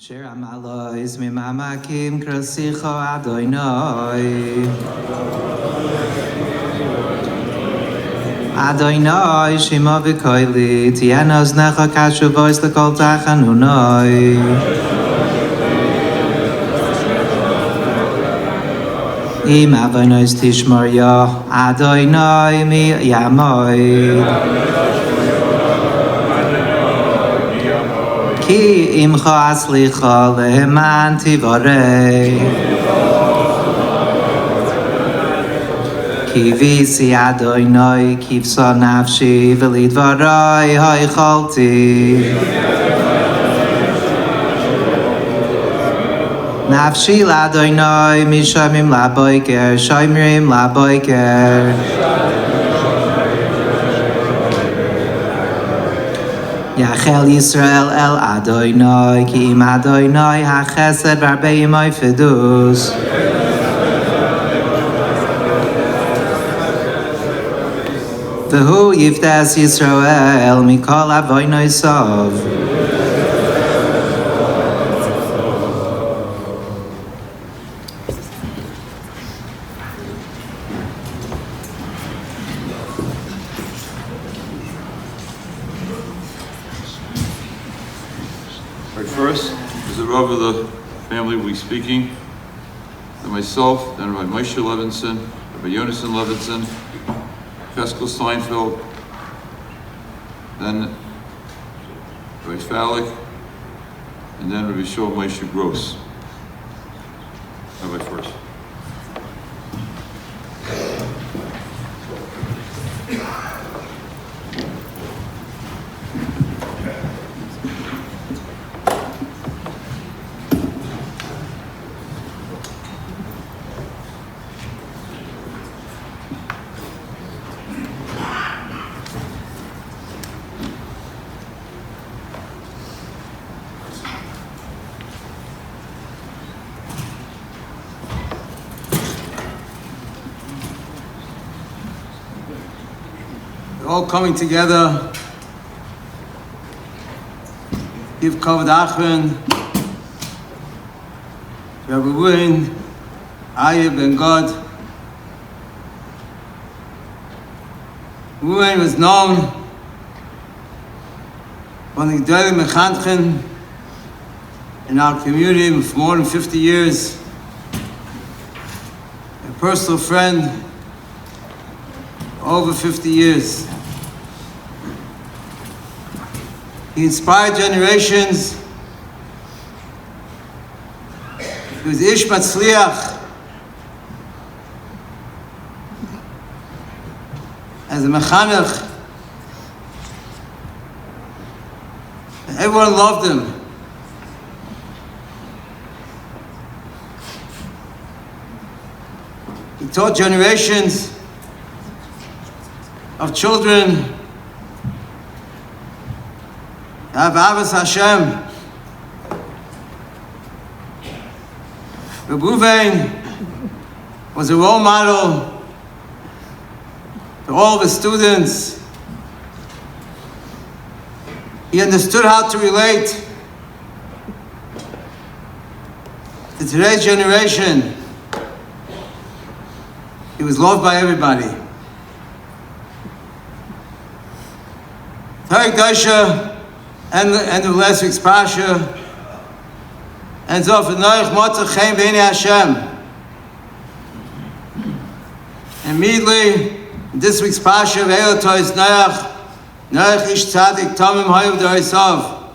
Shir Amalois Mimamakim Krasicho Adonai Adonai Shema V'Koili Tiena Oznecha Kashuvois L'Kol Tachanunai Im Avonos Tishmor Ya Adonai Mi Yamoi Ki imcha aslicha leheman tivarei Ki visi Adonai kivsa nafshi v'lidvarai ha'ichalti Nafshi l'Adonai mishamim laboiker shoimrim laboiker Yachel Yisrael el Adonai ki im Adonai hachesed v'arbei imoi fidus V'hu yiftes Yisrael mikol avoinoi sov First, as the Rabbi of the family will be speaking, then myself, then Rabbi Moshe Levinson, Rabbi Yonason Levinson, Feskel Steinfeld, then Rabbi Falik, and then Rabbi Shua Moshe Gross. Rabbi first. All coming together, give kavod achron, Rabbi Reuven, Aye ben God. Reuven was known one of the Gedolei Mechanchen in our community for more than 50 years, a personal friend over 50 years. He inspired generations. He was Ish Matzliach. As a mechanech. Everyone loved him. He taught generations of children have Avos Hashem. Reuven was a role model to all of his students. He understood how to relate to today's generation. He was loved by everybody. Tarek Daisha and the end of last week's Pasha ends off with Noach Motzach Chaim B'nei Hashem. Immediately, in this week's Pasha, Ve'el Tois Noach Ish Tzadik Tomim Hayu D'Oisav.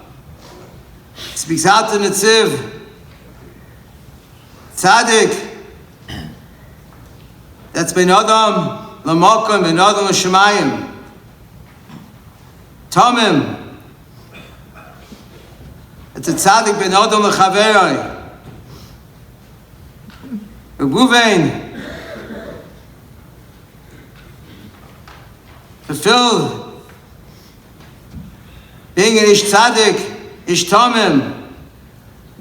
Speaks out to Netziv. Tzadik. That's Ben Adam L'Mokom, Ben Adam L'Shemayim. Tomim. It's a tzaddik ben Adam lechaveroi. Reuven fulfilled being an ish tzaddik, ish tomim,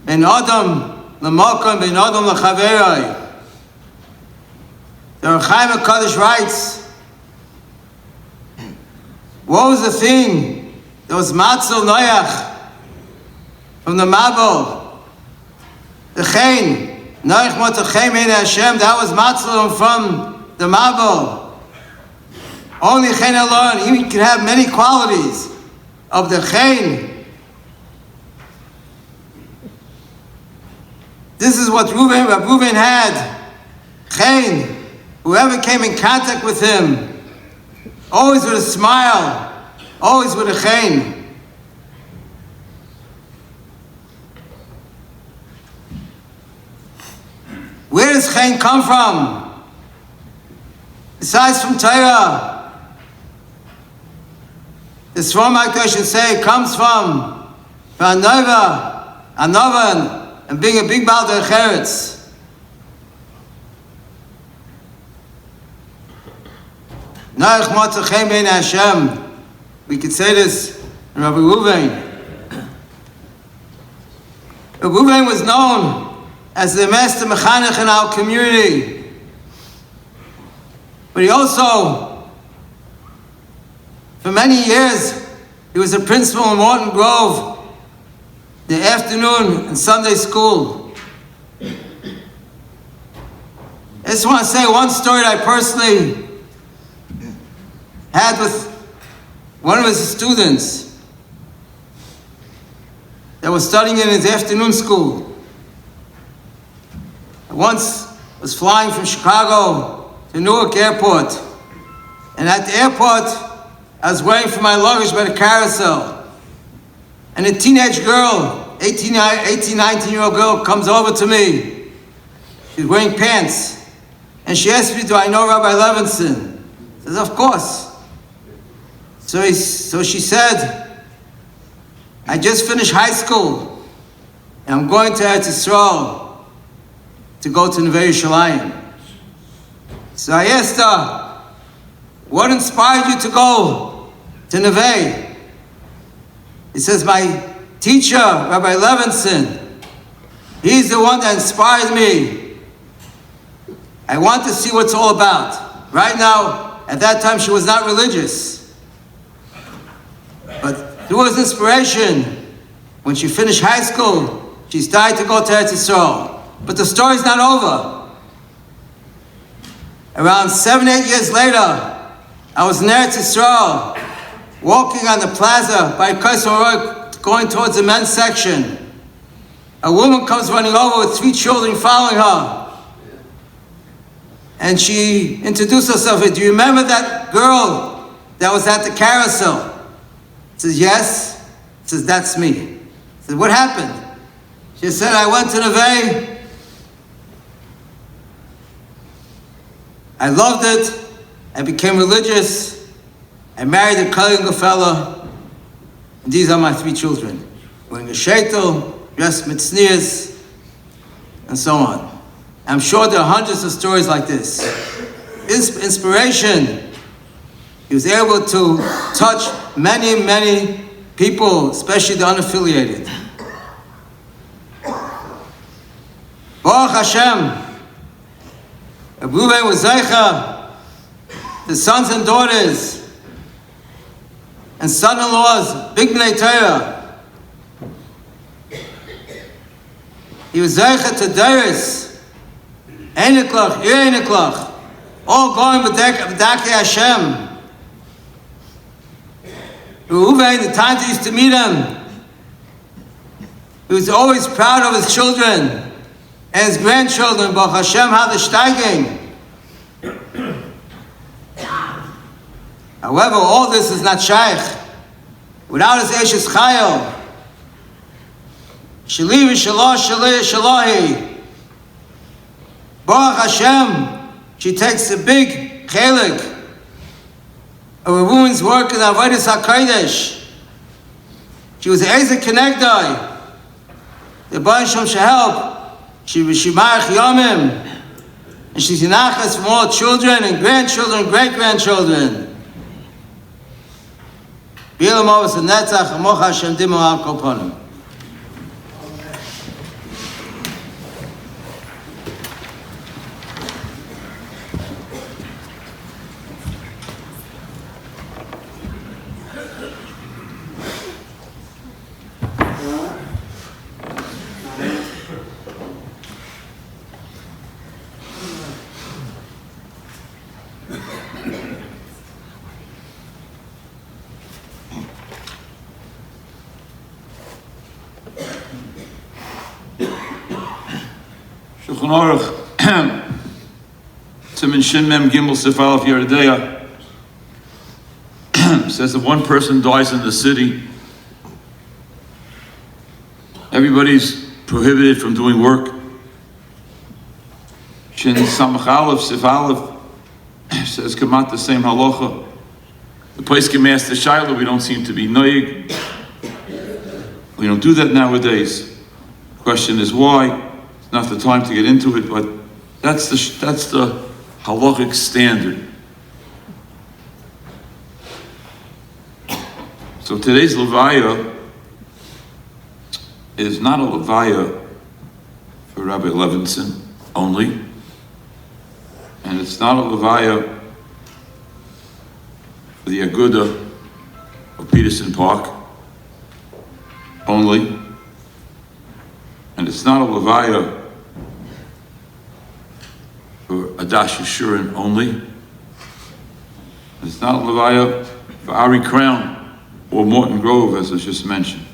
ben Adam l'makom, ben Adam lechaveroi. The Rechaim HaKadosh writes, what was the thing that was Matzel Noach from the Mabel The Chain, Noach Motachem Ein Hashem, that was Matzalum from the Mabel. Only Chain alone, he can have many qualities of the Chain. This is what Reuven had. Chain, whoever came in contact with him, always with a smile, always with a Chain. Where does Chain come from? Besides from Torah, the Swarm HaKadosh should say it comes from Anova, and being a big Baal Decheretz. Noach Motzachem Ben Hashem. We could say this in Rabbi Reuven. Rabbi Reuven was known as the master mechanech in our community. But he also, for many years, he was a principal in Morton Grove, the afternoon and Sunday school. I just want to say one story that I personally had with one of his students that was studying in his afternoon school. I once was flying from Chicago to Newark Airport, and at the airport, I was waiting for my luggage by the carousel, and a teenage girl, 18, 19-year-old girl, comes over to me. She's wearing pants, and she asked me, do I know Rabbi Levinson? I said, of course. So she said, I just finished high school, and I'm going to Eretz Yisrael to go to Neve Yerushalayim. So I asked her, what inspired you to go to Neve? He says, my teacher, Rabbi Levinson, he's the one that inspired me. I want to see what it's all about. Right now, at that time, she was not religious. But through his inspiration, when she finished high school, she started to go to Eretz Yisrael. But the story's not over. Around 7-8 years later, I was in Eretz Yisrael, walking on the plaza by Kaisar, going towards the men's section. A woman comes running over with 3 children following her. And she introduced herself. Do you remember that girl that was at the carousel? I says, yes. She says, that's me. I said, what happened? She said, I went to Neve. I loved it. I became religious. I married a Kohen fella. And these are my 3 children. Wearing a sheitel, dressed with tznius, and so on. I'm sure there are hundreds of stories like this. His inspiration, he was able to touch many, many people, especially the unaffiliated. Baruch Hashem, Reuven was Zeicha, the sons and daughters and son-in-laws, big Bnei Torah. He was Zeicha to Deiris, Einiklach, Einiklach, all going B'dakei Hashem. Reuven, the times he used to meet him, he was always proud of his children and his grandchildren, Baruch Hashem, how they're steiging. However, all this is not shaykh. Without his Eshes Chayil, Shali v'Shalah Shalahi, Baruch Hashem, she takes a big chelik of a woman's work in Avodas HaKodesh. She was Eze Kenegdai. The Baruch Hashem should help. She was Shimarach Yomim, and she's Yinachas from all children and grandchildren, great-grandchildren. B'Elam Avos HaNetzach, Amoch Hashem Dimo Al Kol Ponim. Shulchan Aruch, Siman Shin Mem Gimel Sif Aleph Yeridea, says if one person dies in the city, everybody's prohibited from doing work. Shin Samach Aleph Sif Aleph says Kamat the same halacha. The place can ask the Shiloh, we don't seem to be noyig. We don't do that nowadays. The question is why? It's not the time to get into it, but that's the halachic standard. So today's levaya is not a levaya for Rabbi Levinson only, and it's not a levaya for the Aguda of Peterson Park only, and it's not a levaya for Adash Yeshurun only, and it's not a levaya for Ari Crown or Morton Grove, as I just mentioned.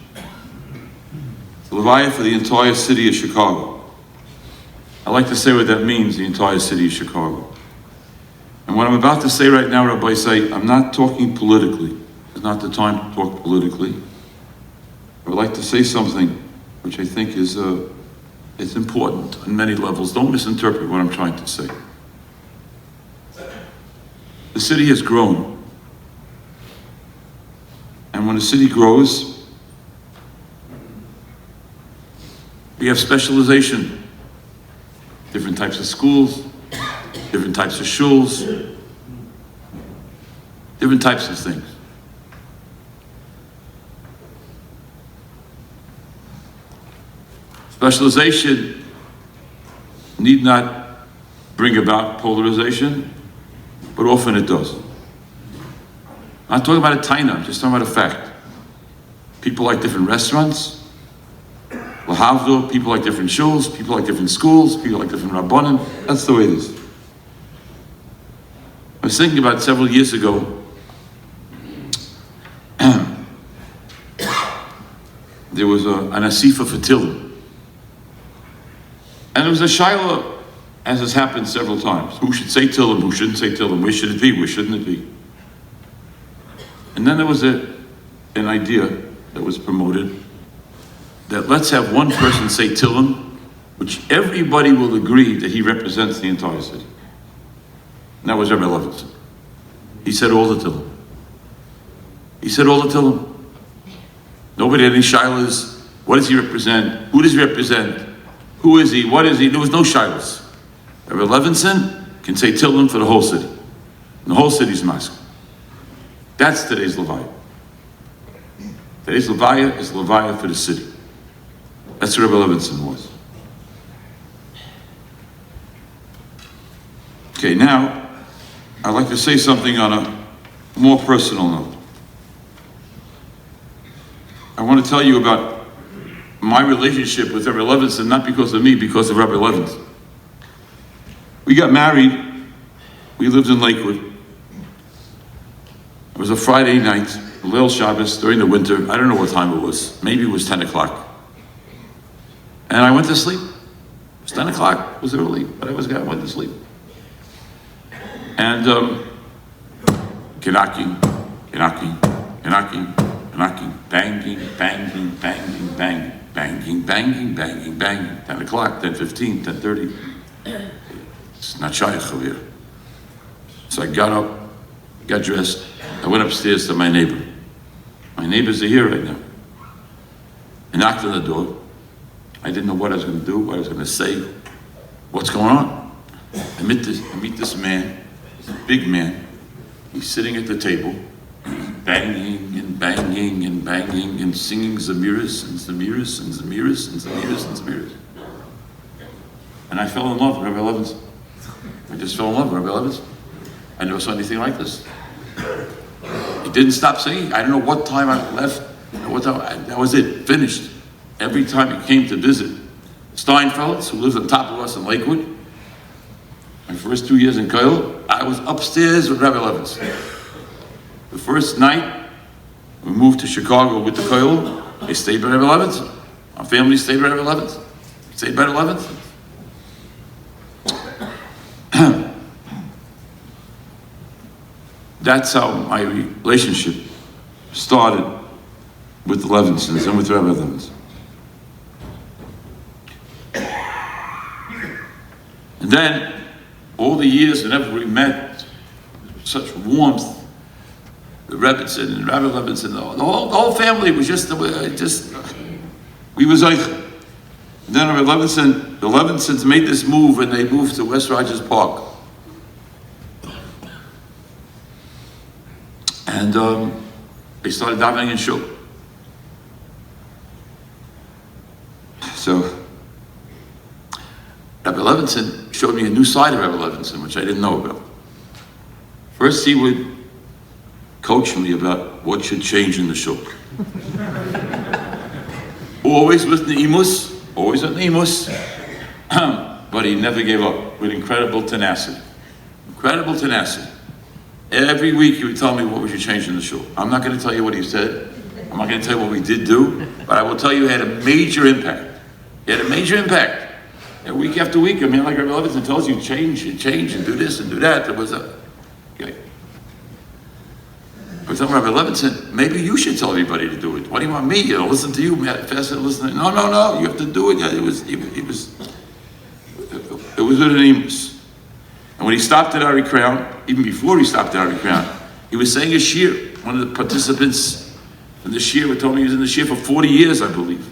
It's a levaya for the entire city of Chicago. I like to say what that means, the entire city of Chicago. And what I'm about to say right now, Rabbi, say, I'm not talking politically. It's not the time to talk politically. I would like to say something which I think is important on many levels. Don't misinterpret what I'm trying to say. The city has grown. And when a city grows, we have specialization. Different types of schools, different types of shuls, different types of things. Specialization need not bring about polarization, but often it does. I'm not talking about a taina, I'm just talking about a fact. People like different restaurants, lahavdil, people like different shuls, people like different schools, people like different rabbanim. That's the way it is. I was thinking about several years ago, there was an asifa for Tillim. And there was a shaila, as has happened several times. Who should say Tillim, who shouldn't say Tillim? Where should it be, where shouldn't it be? And then there was an idea that was promoted that let's have one person say Tillim, which everybody will agree that he represents the entire city. And that was Rabbi Levinson. He said all the Tillim. He said all the Tillim. Nobody had any shilas. What does he represent? Who does he represent? Who is he? What is he? There was no shilas. Rabbi Levinson can say Tillim for the whole city. And the whole city's mosque. That's today's levaya. Today's levaya is levaya for the city. That's what Rabbi Levinson was. Okay, now, I'd like to say something on a more personal note. I want to tell you about my relationship with Rabbi Levinson, not because of me, because of Rabbi Levinson. We got married, we lived in Lakewood. It was a Friday night, Leil Shabbos, during the winter. I don't know what time it was. Maybe it was 10 o'clock. And I went to sleep. It was 10 o'clock, it was early, but I went to sleep. And knocking, banging, banging, banging, banging, banging. 10 o'clock, 10:15, 10:30. It's not shaykh over here. So I got up, got dressed. I went upstairs to my neighbor. My neighbors are here right now. I knocked on the door. I didn't know what I was going to do, what I was going to say, what's going on. I meet this man. He's a big man. He's sitting at the table, banging and banging and banging and singing Zemiris and Zemiris and Zemiris and Zemiris and Zemiris. And I fell in love with Rabbi Levinson. I just fell in love with Rabbi Levinson. I never saw anything like this. He didn't stop singing. I don't know what time I left. That was it, finished. Every time he came to visit Steinfelds, who lives on top of us in Lakewood, my first 2 years in Kyle, I was upstairs with Rabbi Levinson. The first night, we moved to Chicago with the Koil. I stayed by Rabbi Levinson. Our family stayed by Rabbi Levinson. Stayed by Rabbi Levinson. That's how my relationship started with the Levinsons and with Rabbi Levinson. And then, all the years whenever we met, such warmth, the Rebbitzin and Rabbi Levinson, the whole family was just we was like. And then Rabbi Levinson, the Levinsons made this move and they moved to West Rogers Park. And they started davening in shul. So Rabbi Levinson showed me a new side of Rabbi Levinson, which I didn't know about. First, he would coach me about what should change in the shul. Always with Neimus, but he never gave up, with incredible tenacity. Incredible tenacity. Every week he would tell me what we should change in the shul. I'm not going to tell you what he said. I'm not going to tell you what we did do, but I will tell you it had a major impact. It had a major impact. And week after week, I mean, like Rabbi Levinson tells you, change and do this and do that. There was a... Okay. I was telling Rabbi Levinson, maybe you should tell everybody to do it. Why do you want me? Listen to you, faster listen. No, you have to do it. It was with an Amos. And when he stopped at Ari Crown, even before he stopped at Ari Crown, he was saying a shir. One of the participants in the shir told me he was in the shir for 40 years, I believe.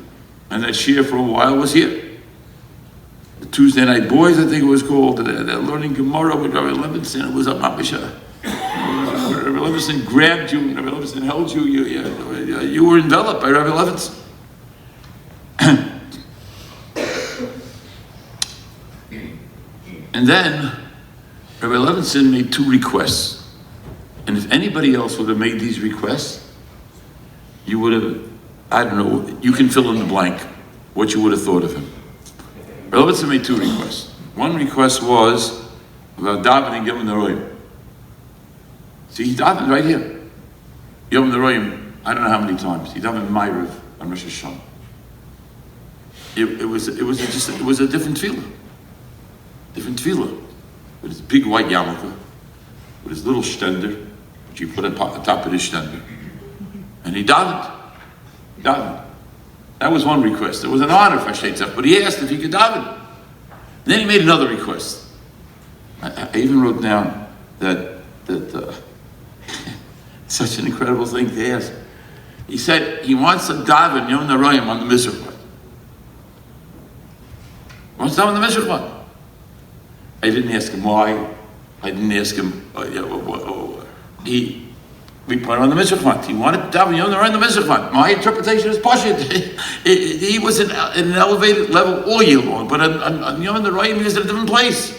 And that shir for a while was here. The Tuesday Night Boys, I think it was called. They're learning Gemara with Rabbi Levinson. It was a mamisha. Rabbi Levinson grabbed you, Rabbi Levinson held you. You were enveloped by Rabbi Levinson. And then Rabbi Levinson made 2 requests. And if anybody else would have made these requests, you would have, I don't know, you can fill in the blank what you would have thought of him. Rabbi Levinson made 2 requests. One request was about davening Yom Neroim. See, he davened right here. Yom Neroim, I don't know how many times. He davened Ma'ariv on Rosh Hashanah. It was a different tefillah. Different tefillah. With his big white yarmulke, with his little stender, which he put on top of his stender. And he davened. That was one request. It was an honor for Sheitzach, but he asked if he could daven. And then he made another request. I even wrote down that such an incredible thing to ask. He said he wants to daven Yom Neroim on the Mizrach. He wants to daven on the Mizrach. I didn't ask him why. I didn't ask him. We put it on the Mizrach. He wanted to daven Yom Neroim on the Mizrach. My interpretation is pashut. He was in an elevated level all year long, but on Yom Neroim he was at a different place.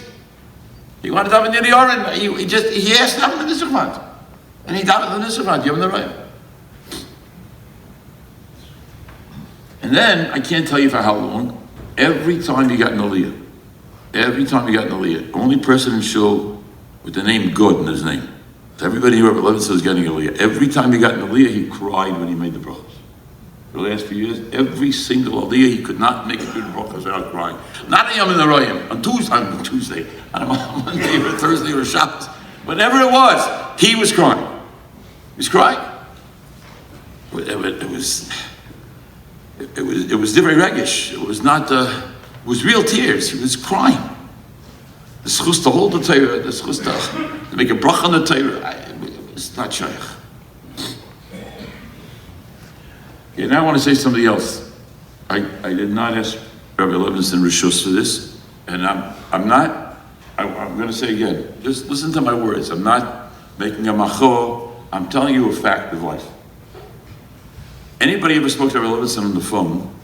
He wanted to daven near the Oren. He asked to daven the Mizrach. And he davened the Mizrach, Yom Neroim. And then, I can't tell you for how long, every time he got an aliyah, the only person in shul with the name God in his name. Everybody here at Levinson was getting an aliyah. Every time he got an aliyah, he cried when he made the brachos. For the last few years, every single aliyah, he could not make it through the brachos without crying. Not on Yom Neroim, on Tuesday, on a Monday or a Thursday or a Shabbos. Whatever it was, he was crying. He was crying. It was divrei regesh. It was not. It was real tears. He was crying. The schus to hold the Torah, the schus to make a bracha on the Torah. It's not shaykh. Okay, now I want to say something else. I did not ask Rabbi Levinson Rishus for this, and I'm going to say again. Just listen to my words. I'm not making a machor. I'm telling you a fact of life. Anybody ever spoke to Rabbi Levinson on the phone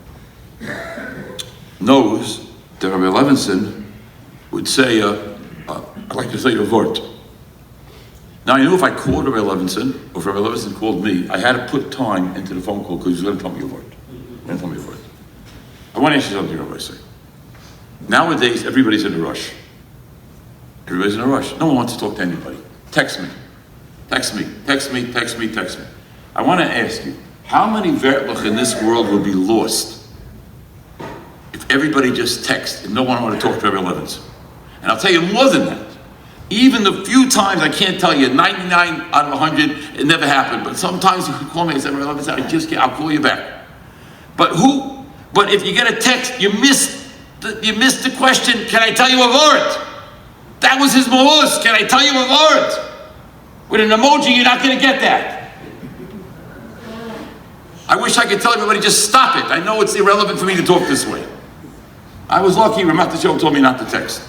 knows that Rabbi Levinson would say, I'd like to say a word. Now I knew if I called Rabbi Levinson, or if Rabbi Levinson called me, I had to put time into the phone call because he was going to tell me a word. I want to ask you something, Rabbi. Say. Nowadays, everybody's in a rush. Everybody's in a rush. No one wants to talk to anybody. Text me. Text me. Text me. Text me. Text me. I want to ask you, how many Vertlach in this world would be lost if everybody just texted and no one wanted to talk to Rabbi Levinson? And I'll tell you more than that. Even the few times, I can't tell you, 99 out of 100, it never happened. But sometimes you call me and say, Rabbi Levinson, I just can't, I'll call you back. But if you get a text, you missed the question, can I tell you a word? That was his ma'us, can I tell you a word? With an emoji, you're not going to get that. I wish I could tell everybody, just stop it. I know it's irrelevant for me to talk this way. I was lucky, Ramat Hashem told me not to text.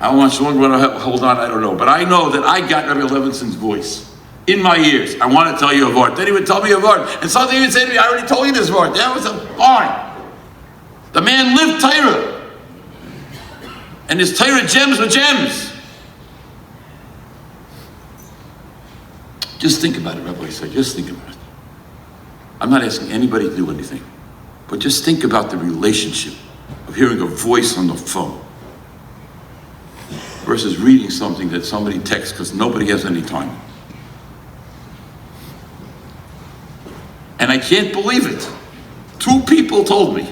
How much longer to hold on, I don't know. But I know that I got Rabbi Levinson's voice in my ears. I want to tell you a word. Then he would tell me a word. And something he would say to me, I already told you this word. That was a fine. The man lived Torah. And his Torah gems were gems. Just think about it, Rabbi said. Just think about it. I'm not asking anybody to do anything. But just think about the relationship of hearing a voice on the phone versus reading something that somebody texts because nobody has any time. And I can't believe it. 2 people told me.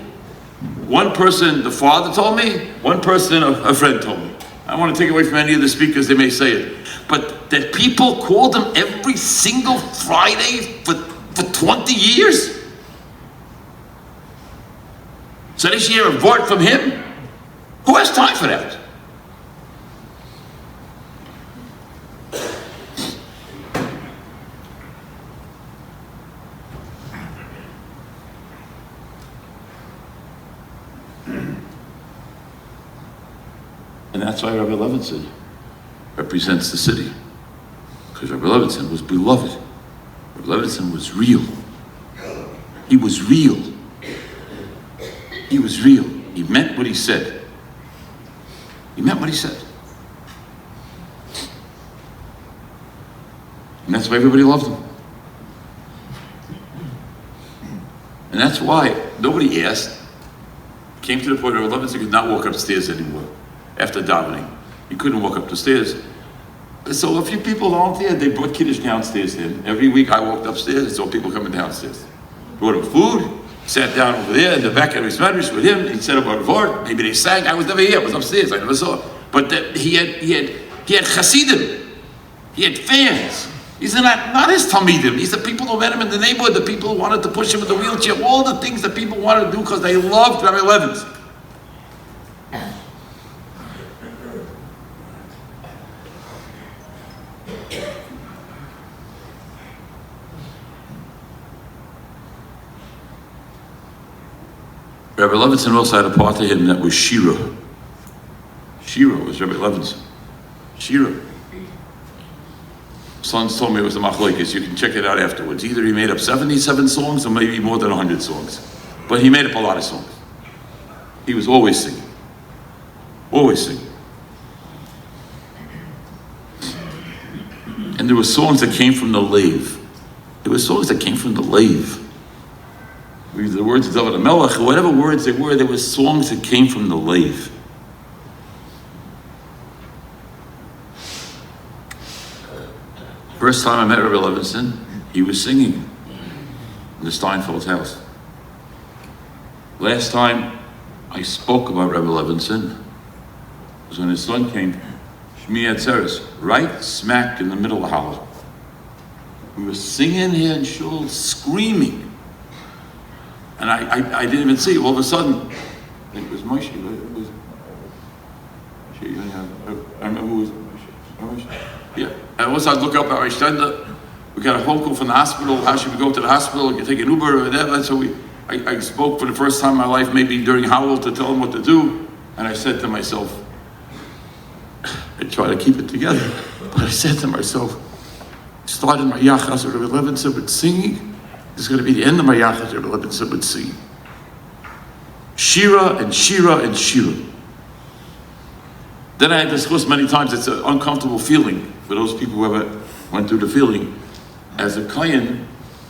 One person, the father told me, one person, a friend told me. I don't want to take away from any of the speakers, they may say it. But that people called him every single Friday for 20 years? So they should hear a word from him? Who has time for that? And that's why Rabbi Levinson represents the city. Because Rabbi Levinson was beloved. Rabbi Levinson was real. He was real. He was real. He meant what he said. He meant what he said. And that's why everybody loved him. And that's why nobody asked. Came to the point where Rabbi Levinson could not walk upstairs anymore. After davening, he couldn't walk up the stairs. So a few people volunteered. They brought Kiddush downstairs to him. Every week I walked upstairs and saw people coming downstairs. Brought him food, sat down over there in the back of his medrash with him. He said about a word. Maybe they sang. I was never here. I was upstairs. I never saw. But he had chassidim. He had fans. These are not his talmidim. These are people who met him in the neighborhood. The people who wanted to push him in the wheelchair. All the things that people wanted to do because they loved Rabbi Levinson. Rabbi Levinson also had a part of him that was Shira. Shira was Rabbi Levinson. Shira. Sons told me it was a machlokes. You can check it out afterwards. Either he made up 77 songs or maybe more than 100 songs. But he made up a lot of songs. He was always singing. Always singing. And there were songs that came from the Lev. There were songs that came from the Lev. The words of David HaMelech, or whatever words they were, there were songs that came from the Lev. First time I met Rabbi Levinson, he was singing in the Steinfeld's house. Last time I spoke about Rabbi Levinson was when his son came, Shmi Atzeres, right smack in the middle of the hollow. We were singing here in shul, screaming. And I didn't even see it. All of a sudden, I think it was Moshe. It was, I remember who was Moshe. Yeah. And once I look up at Rishtenda, we got a phone call from the hospital. How should we go to the hospital? You take an Uber or whatever. So I spoke for the first time in my life, maybe during Howell, to tell him what to do. And I said to myself, I try to keep it together. But I said to myself, started my Yachas with Rabbi Levinson with singing. This is going to be the end of my Yachas Rabbi Levinson would sing. Shira and Shira and Shira. Then I had discussed many times, it's an uncomfortable feeling for those people who ever went through the feeling. As a Kohen,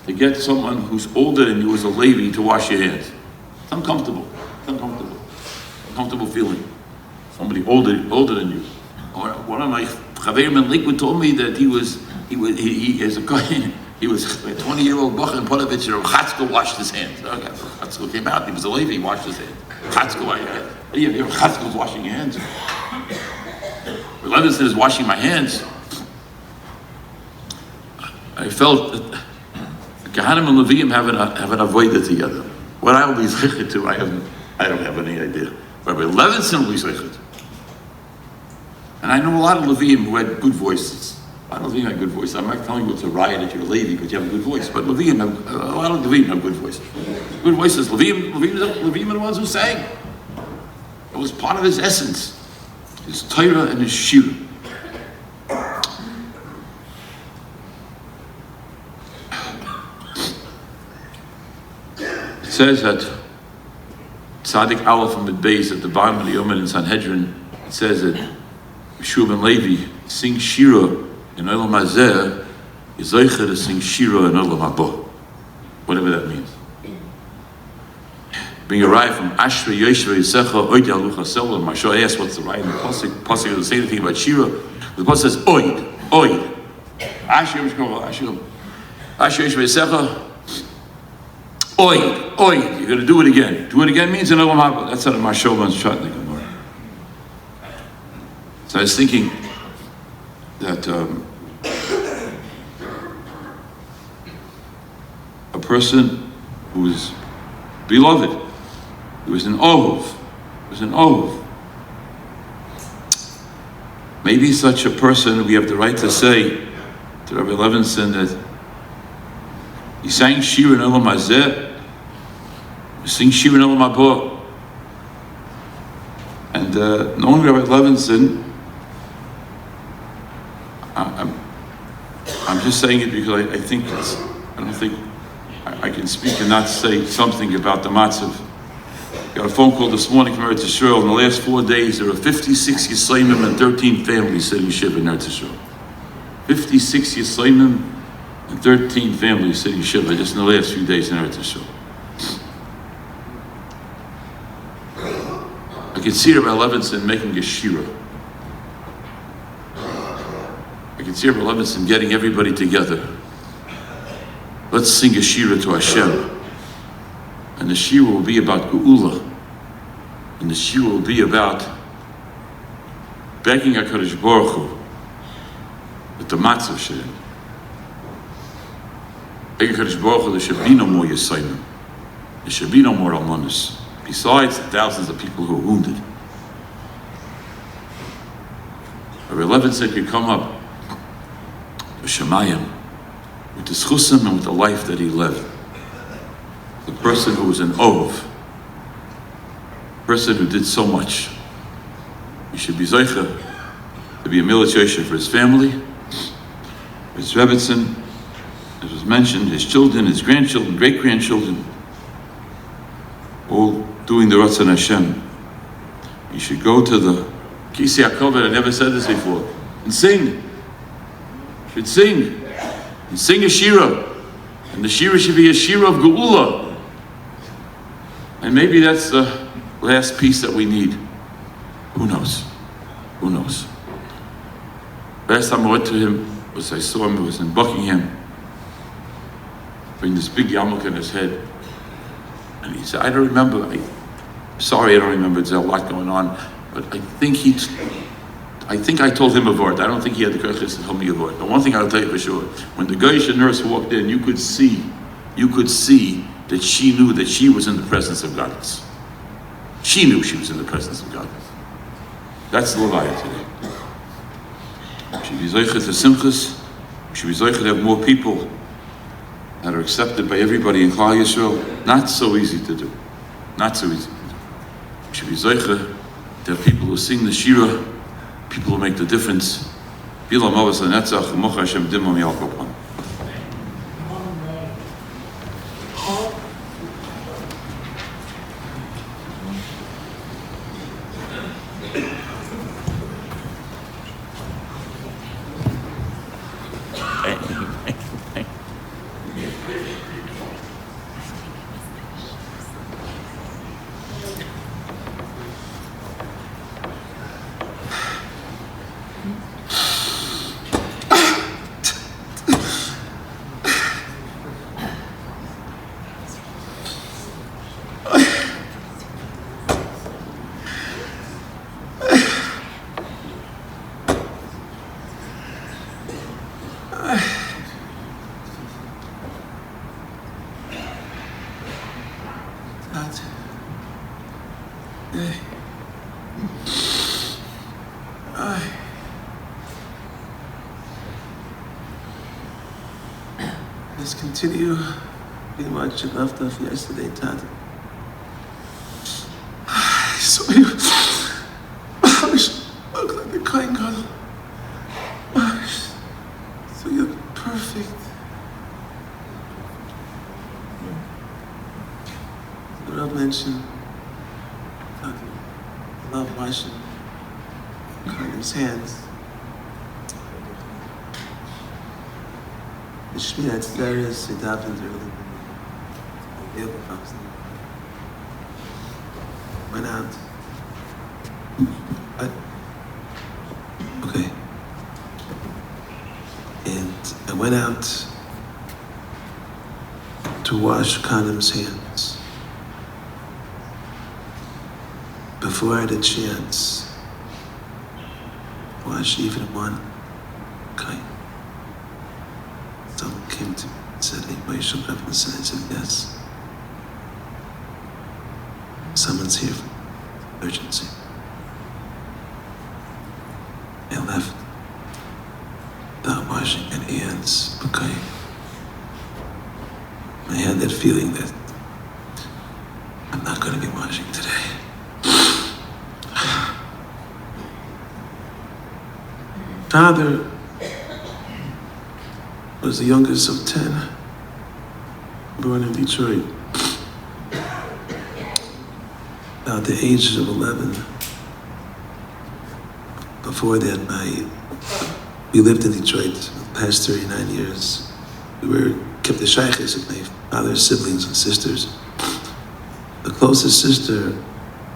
to get someone who's older than you as a Levi to wash your hands. It's uncomfortable. It's uncomfortable. Uncomfortable feeling. somebody older than you. One of my chaverim in Lakewood told me that he was a 20-year-old Bach in Polovitch, and Chatzko washed his hands. Okay, Chatzko came out, he was a Levi, he washed his hands. Chatzko, Chatzko's washing your hands. Levinson is washing my hands. I felt that Kahanim and Levim have an avodah together. What I will be zeichet to, I don't have any idea. Rabbi Levinson will be zeichet. And I know a lot of Levim who had good voices. I don't think I have good voice. I'm not telling you it's a riot at your Levi because you have a good voice. But Levim, a lot of Levim have good voices. Good voices. Levim are the ones who sang. It was part of his essence. His Torah and his Shira. It says that Tzaddik Aleph and Beis at the bottom of the Yom in Sanhedrin, it says that Yeshua ben Levi sing Shira in Olam Hazeh, is zeicher to sing Shira in Olam Haba, whatever that means. Being arrived from Ashrei Yeshua Yisecha Oid Yalucha Selah, Marsha asked what's the right in the pasuk. Pasuk doesn't say anything about Shira. The pasuk says Oid. Ashrei Yeshua Yisecha Oid. You're going to do it again. Do it again means in Olam Haba. That's how the Marsha is shot in the Gemara. So I was thinking that a person who is beloved, who is an Ohov, maybe such a person, we have the right to say to Rabbi Levinson that he sang Shir in Olam Hazeh, he sings Shir in Olam Haba. And knowing Rabbi Levinson, I'm just saying it because I don't think I can speak and not say something about the matzav. Got a phone call this morning from Eretz Yisrael. In the last 4 days, there are 56 Yisraelim and 13 families sitting Shiva in Eretz Yisrael. 56 Yisraelim and 13 families sitting Shiva just in the last few days in Eretz Yisrael. I can see Rabbi Levinson making a shira. I can see Rabbi Levinson getting everybody together. Let's sing a shira to Hashem. And the shira will be about Geula. And the shira will be about begging HaKadosh Baruch Hu with the matzav shem. Begging HaKadosh Baruch Hu, there should be no more Yisayim. There should be no more Almanis. Besides the thousands of people who are wounded. Rabbi Levinson could come up to Shemayim with the schusim and with the life that he lived. The person who was an Ov, the person who did so much. He should be zeicha to be a military for his family, his Rebbetzin, as was mentioned, his children, his grandchildren, great-grandchildren, all doing the Ratzon Hashem. You should go to the Kisi HaKoved, I never said this before, and sing. You should sing. And sing a shira. And the shira should be a shira of Geula. And maybe that's the last piece that we need. Who knows? Who knows? Last time I went to him, I saw him, it was in Buckingham, bring this big yarmulke on his head. And he said, I don't remember, I don't remember, there's a lot going on, but I think I told him a word. I don't think he had the courage to tell me a word. But one thing I'll tell you for sure, when the Goyish nurse walked in, you could see that she knew that she was in the presence of God. She knew she was in the presence of God. That's the Levaya today. We should be zeicha to simchas. We should be zeicha to have more people that are accepted by everybody in Klal Yisrael. Not so easy to do. Not so easy to do. We should be zeicha to have people who sing the shira, people who make the difference. Bilam Avos Lenetzach, Mocha Hashem Dimam Yalkopam. Let's continue pretty much left off yesterday, Tati. I saw you. Look like the kind girl. So you're perfect. The Rabbi mentioned Tati, I love washing his hands. The Shmini Atzeres adopted early. Went out. Okay. And I went out to wash Khanim's hands. Before I had a chance to wash even one kind. Someone came to me and said, "Hey, Moshe Levinson." I said, "Yes." Someone's here for urgency. I left without washing any hands. Okay. I had that feeling that I'm not going to be washing today. Father was the youngest of 10, born in Detroit. At the age of 11, before that, we lived in Detroit for the past 39 years. We were kept the shaykhs of my father's siblings and sisters. The closest sister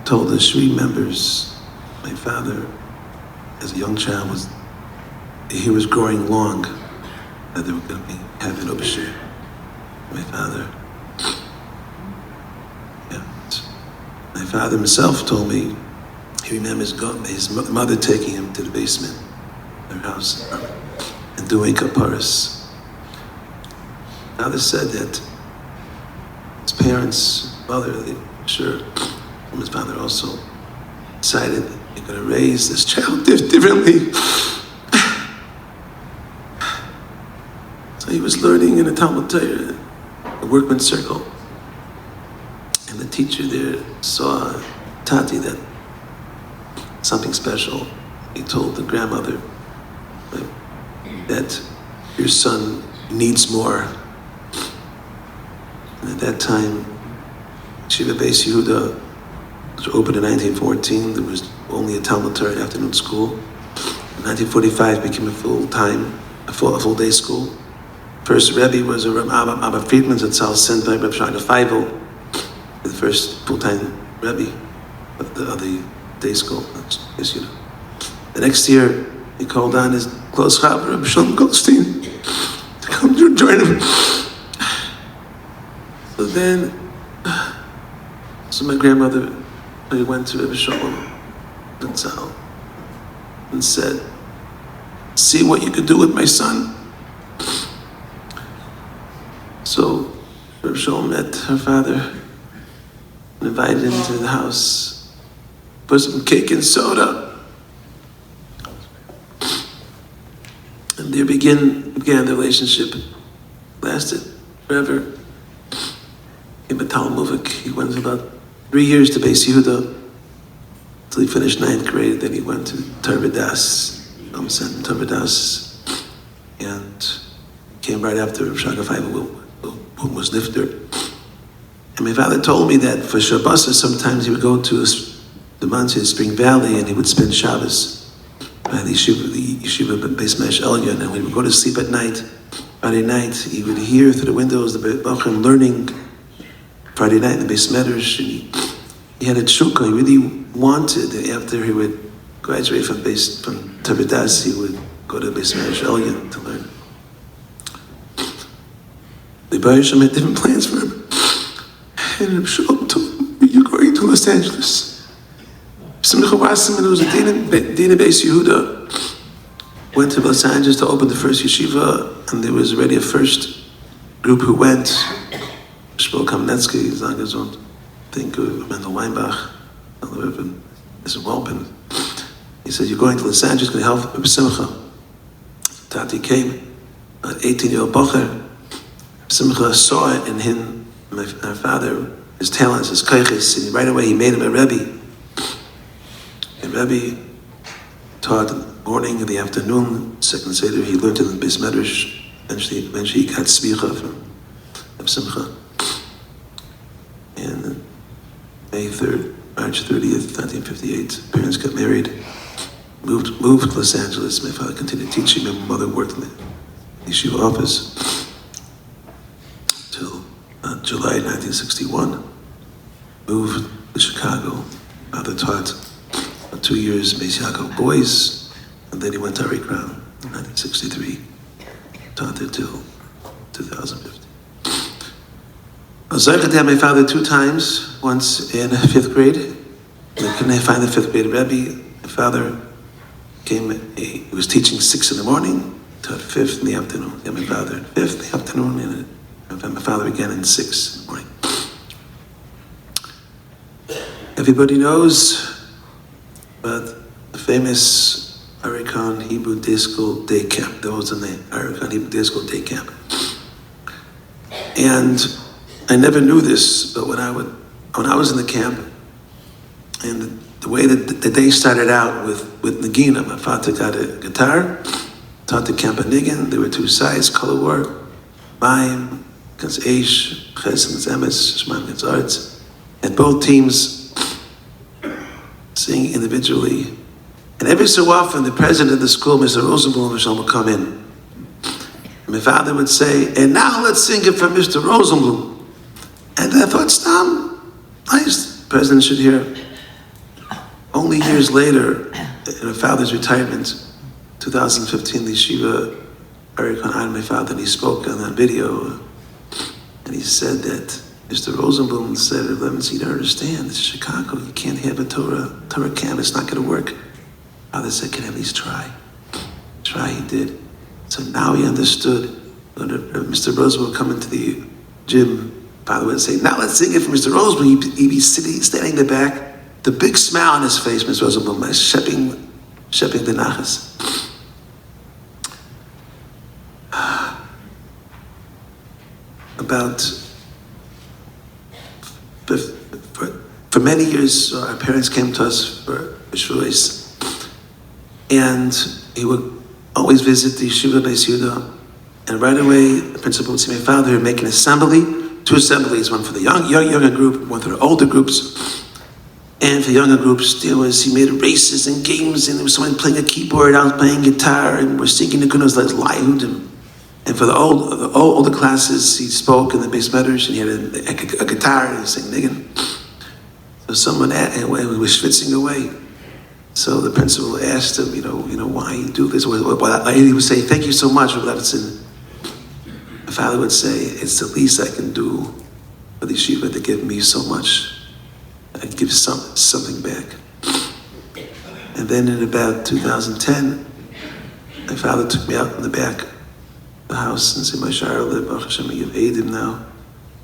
told us she remembers my father as a young child he was growing long, that they were going to be having Obashir. My father. My father himself told me he remembers his mother taking him to the basement of their house and doing kaparas. Father said that his parents, mother, from his father also, decided that they're going to raise this child differently. So he was learning in a Talmud Torah, a workman's circle. And the teacher there saw Tati that something special. He told the grandmother that your son needs more. And at that time, Shiva Beis Yehuda was opened in 1914. There was only a Talmud Torah afternoon school. In 1945, it became a full-day school. First Rabbi was a Rabbi Friedman Zatzal sent by Rabbi Shlomo Feivel, the first full-time Rabbi of the day school. Yes, you know. The next year, he called on his close Rabbi, Rabbi Shlomo Goldstein, to come to join him. So my grandmother went to Rabbi Shlomo Zatzal and said, "See what you could do with my son." So Rabbi Shlomo met her father and invited him to the house, put some cake and soda. And there began the relationship. Lasted forever. In Talmudic, he went about 3 years to Beis Yehuda until he finished 9th grade. Then he went to Tarvadas, and came right after Shlomo Feivel, who was Lifter. And my father told me that for Shabbos, sometimes he would go to the mountain in Spring Valley and he would spend Shabbos by the yeshiva Beis Mesh Elyon. And when he would go to sleep at night, Friday night, he would hear through the windows the Bachim learning Friday night in the Beis Medrash. And he had a tshuka. He really wanted that after he would graduate from Tarvadas, he would go to Beis Medrash Elyon to learn. The Baruch had different plans for him. And Rabbi Shlomo told him, "You're going to Los Angeles." Simcha Wasserman, who was a Dean of Beis Yehuda, went to Los Angeles to open the first yeshiva, and there was already a first group who went. Shmuel Kamenetsky, Zangazon, I think Mendel Weinbach, Reuven, Mr. Walpin. He said, "You're going to Los Angeles, going to help Rabbi Simcha." Tati came, an 18-year-old bocher, Simcha saw it in him, our father, his talents, his koiches, and right away he made him a Rebbe. And Rabbi taught in the morning and the afternoon, second Seder, he learned in the Beis Medrash. Eventually he got Smicha from Simcha. And March 30th, 1958, parents got married, moved to Los Angeles. My father continued teaching. My mother worked in the yeshiva office till July 1961. Moved to Chicago. Father taught 2 years Beis Yaakov boys, and then he went to Ari Crown in 1963. Taught there till 2015. I was able to have my father 2 times, once in 5th grade. I couldn't find the 5th grade Rebbe. My father he was teaching 6 in the morning, taught 5th in the afternoon. I had my father in 5th in the afternoon, and I found my father again in 6 in the morning. Everybody knows about the famous Arikon Hebrew Day School Day Camp. That was the name, Arikon Hebrew Day School Day Camp. And I never knew this, but when I was in the camp, and the way that the day started out with Nagina, my father got a guitar, taught the camp a niggin. There were 2 sides, color war, Mayim, against Eish, Ches against Emes, Shemaim against Arts, and both teams sing individually. And every so often, the president of the school, Mr. Rosenblum, would come in. And my father would say, and now let's sing it for Mr. Rosenblum. And I thought, Stam, nice, the president should hear. Only years later, in my father's retirement, 2015, the yeshiva, Arikon honored my father, and he spoke on that video. And he said that Mr. Rosenblum said, Levinson, you don't understand, this is Chicago, you can't have a Torah camp, it's not going to work. Father said, can I at least try? Try, he did. So now he understood. When Mr. Rosenblum would come into the gym, Father would say, now let's sing it for Mr. Rosenblum. He'd be sitting, standing in the back, the big smile on his face, Mr. Rosenblum, shepping the nachas. For many years, our parents came to us for Shavuos, and he would always visit the yeshiva Beis Yehuda, and right away, the principal would see my father would make an assembly, 2 assemblies, one for the younger group, one for the older groups. And for the younger groups, he made races and games, and there was someone playing a keyboard, I was playing guitar, and we're singing the Gunos like Laihudim. And for the older classes, he spoke in the Beis Medrash, and he had a guitar, and he sang niggin. So someone was schwitzing away. So the principal asked him, why you do this? He would say, thank you so much, Levinson. My father would say, it's the least I can do for the yeshiva to give me so much. I'd give something back. And then in about 2010, my father took me out in the back of the house and said, my Shara, Baruch Hashem, you've aided now.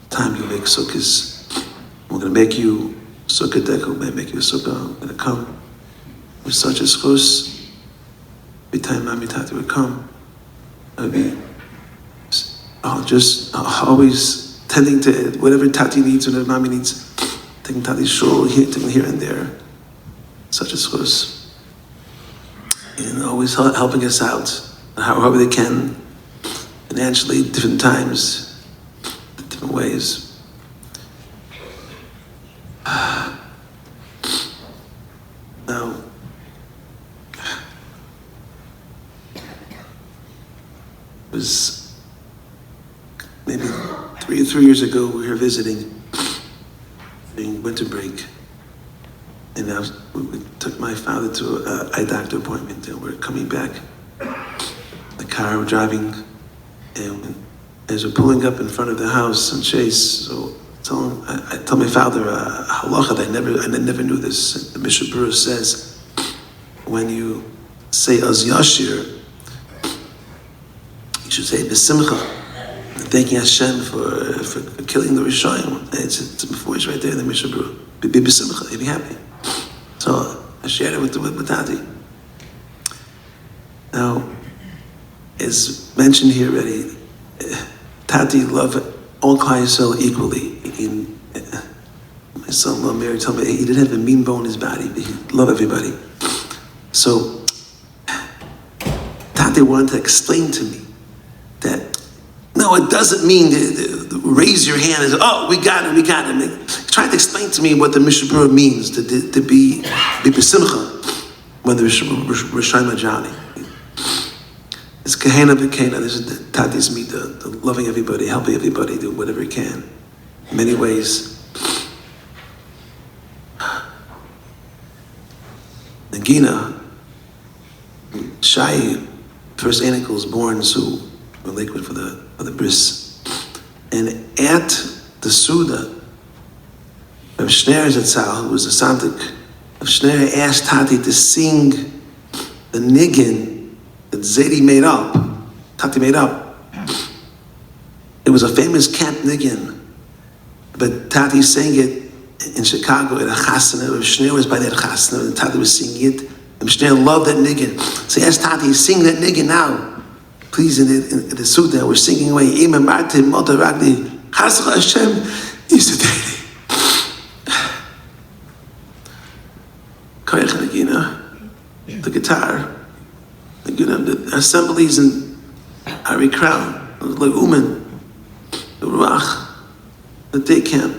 Time you make sukkahs. We're going to make you sukkah deco, we're going to make you a sukkah. I'm going to come with such a schus. Every time Mami Tati would come, I'd be always tending to whatever Tati needs, whatever Mami needs. Taking Tati's shul, taking here and there. Such a schus. And always helping us out, however they can, financially, different times, different ways. Now, it was maybe 3 years ago, we were visiting during winter break, and we took my father to an eye doctor appointment, and we're coming back. The car, we're driving, and as we're pulling up in front of the house on Chase, so I told my father a halacha that I never knew this. The Mishnah Berurah says, when you say Az Yashir, you should say B'Simcha, thanking Hashem for killing the Rishayim. It's before it's right there in the Mishnah Berurah. Be B'Simcha, be happy. So I shared it with Tati. Now, as mentioned here already, Tati loved all Klal Yisrael equally. My son-in-law Mary told me he didn't have a mean bone in his body, but he loved everybody. So Tati wanted to explain to me that no, it doesn't mean raise your hand and say, oh, we got it. Trying to explain to me what the Mishnah Berurah means to be besimcha when the Rishayim Majani. It's kahena b'kena. This is Tati's mita, the loving everybody, helping everybody, do whatever he can. In many ways. Nagina, Shai, first Anikel was born, so we're liquid for the bris. And at the Suda, Rav Shner Zatzal, who was a Santik, Rav Shner asked Tati to sing the niggin that Zaidi made up, Tati made up. It was a famous camp niggin, but Tati sang it in Chicago at a chasana. Rav Shner was by that chasana, and Tati was singing it. Rav Shner loved that niggin. So he asked Tati, sing that niggin now. Please, in the Suda, we're singing away. Ima Martin, Mota Ragni, Chasach Hashem, Yisadei. Koyach Nagina, the guitar, the assemblies in Ari Crown, the Leuven, the Ruach, the day camp.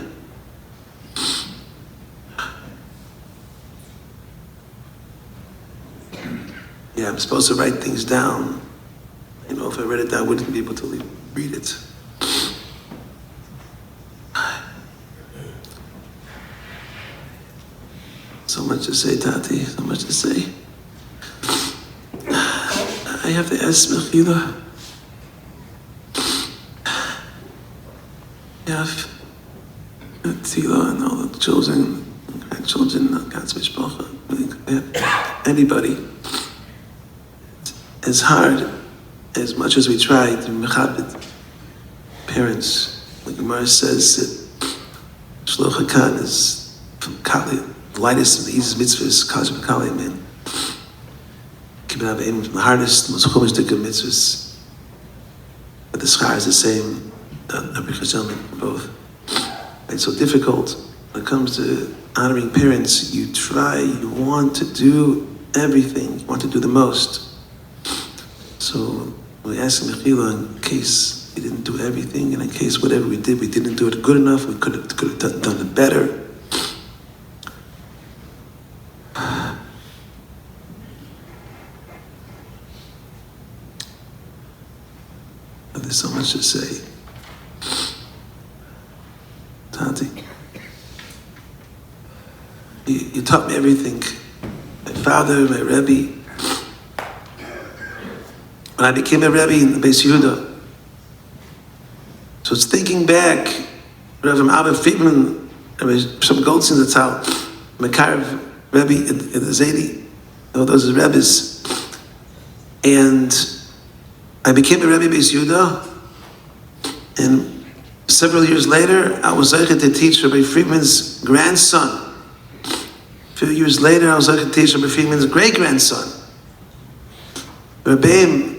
Yeah, I'm supposed to write things down. You know, if I read it down, I wouldn't be able to read it. So much to say, Tati, so much to say. I have to ask Mechila. Have Tila and all the children, grandchildren, God's Mishpacha, anybody. It's hard, as much as we try to mechabit parents. The Gemara says that Shloch HaKan is from Kali, the lightest and the easiest mitzvahs, Kali Kali, man. Keeping out aim from the hardest, most chumash mitzvahs. But the schar is the same, both. It's so difficult when it comes to honoring parents. You try, you want to do everything, you want to do the most. So we asked Mechila in case we didn't do everything, and in case whatever we did, we didn't do it good enough, we could have done it better. But there's so much to say. Tati, you taught me everything. My father, my Rabbi. When I became a Rabbi in the Beis Yehuda, so it's thinking back, Reverend Albert Friedman, some Goldstein Zatzal, Makarev Rabbi in the Zaidi, all those are Rebbes. And I became a Rabbi Beis Yehuda, and several years later, I was able to teach Rabbi Friedman's grandson. A few years later, I was able to teach Rabbi Friedman's great-grandson. Rabbi,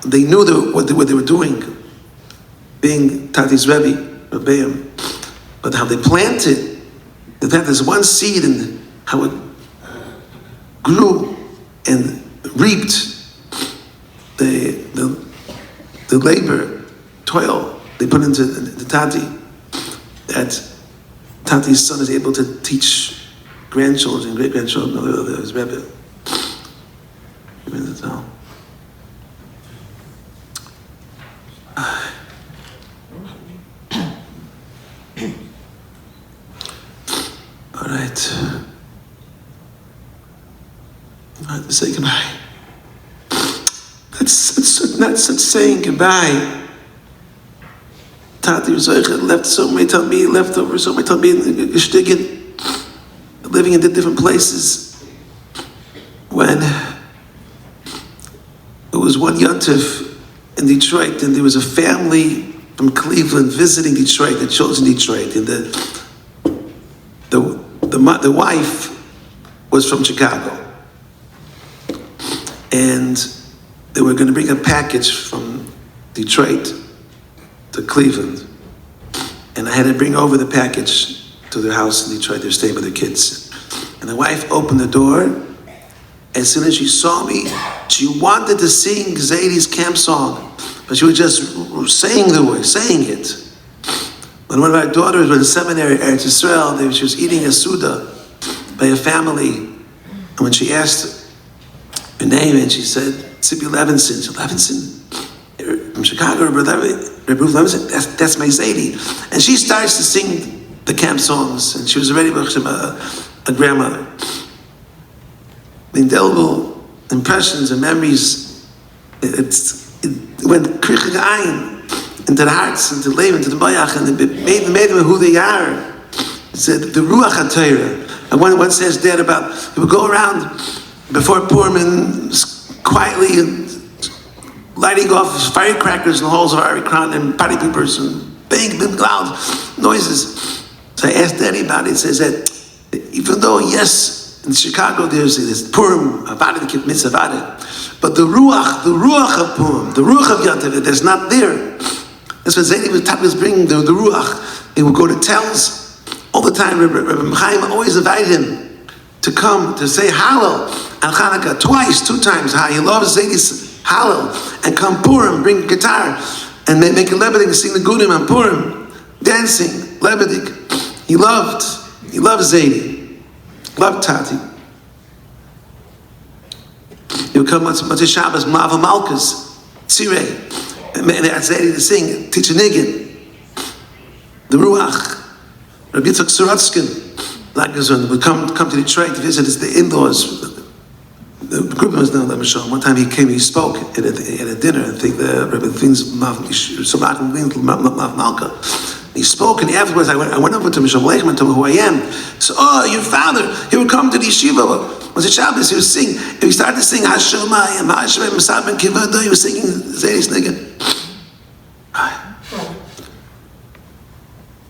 they knew what they were doing, being Tati's Rebbe, Rabbeim. But how they planted this one seed, and how it grew and reaped the labor, toil they put into the Tati, that Tati's son is able to teach grandchildren, great-grandchildren of his Rebbe. That's all. All right. I have to say goodbye. That's saying goodbye. Tati left so many Talmid, left over so many Talmid in Geshtigen, living in different places. When it was one Yontif in Detroit, and there was a family from Cleveland visiting Detroit, the children in Detroit, and the wife was from Chicago, and they were going to bring a package from Detroit to Cleveland. And I had to bring over the package to their house in Detroit. They're staying with their kids. And the wife opened the door. As soon as she saw me, she wanted to sing Zadie's camp song, but she was just saying the word, saying it. When one of our daughters was in seminary at Eretz Yisrael, she was eating a Suda by a family. And when she asked her name, and she said, Tzippi Levinson. She said, Levinson? From Chicago, Rabbi Levinson? That's my Zadie. And she starts to sing the camp songs, and she was already a grandmother. The indelible impressions and memories, it went krichig ayin into the hearts, into the Levin, into the Bayach, and it made them who they are. It said the Ruach HaTorah. And one says that about, he would go around before Purim and quietly and lighting off firecrackers in the halls of Ari Kran and party peepers and big loud noises. So I asked Daddy about it. It says that even though, yes, in Chicago there's Purim, Avada, the mitzvah Avada, but the Ruach of Purim, the Ruach of Yantav, that's not there. That's what Zadie was bringing, the Ruach. He would go to tells all the time. Rabbi Chaim always invited him to come to say Hallel on Hanukkah two times. He loves Zadie's Hallel. And come Purim, bring guitar and make a lebedik, sing the Gudim on Purim, dancing, lebedik. He loved Zadie. Loved Tati. He would come Motzei Shabbos, Mava Malkas, Tzirei, and ask Zadie to sing, teach a niggin. The Ruach, Rabbi Yitzchak Sorotskin, would come to Detroit to visit the in-laws. The group was now Levinson. One time he came, he spoke at a dinner. I think the Rabbi Levinson, Malka. He spoke, and afterwards I went over to Misham Leichem and told him who I am. So, your father, he would come to the yeshiva. Was it Shabbos? He would sing. He started to sing Hashemayim, Hashemayim, Masab ben Kivada. He was singing Zadie's Niggin.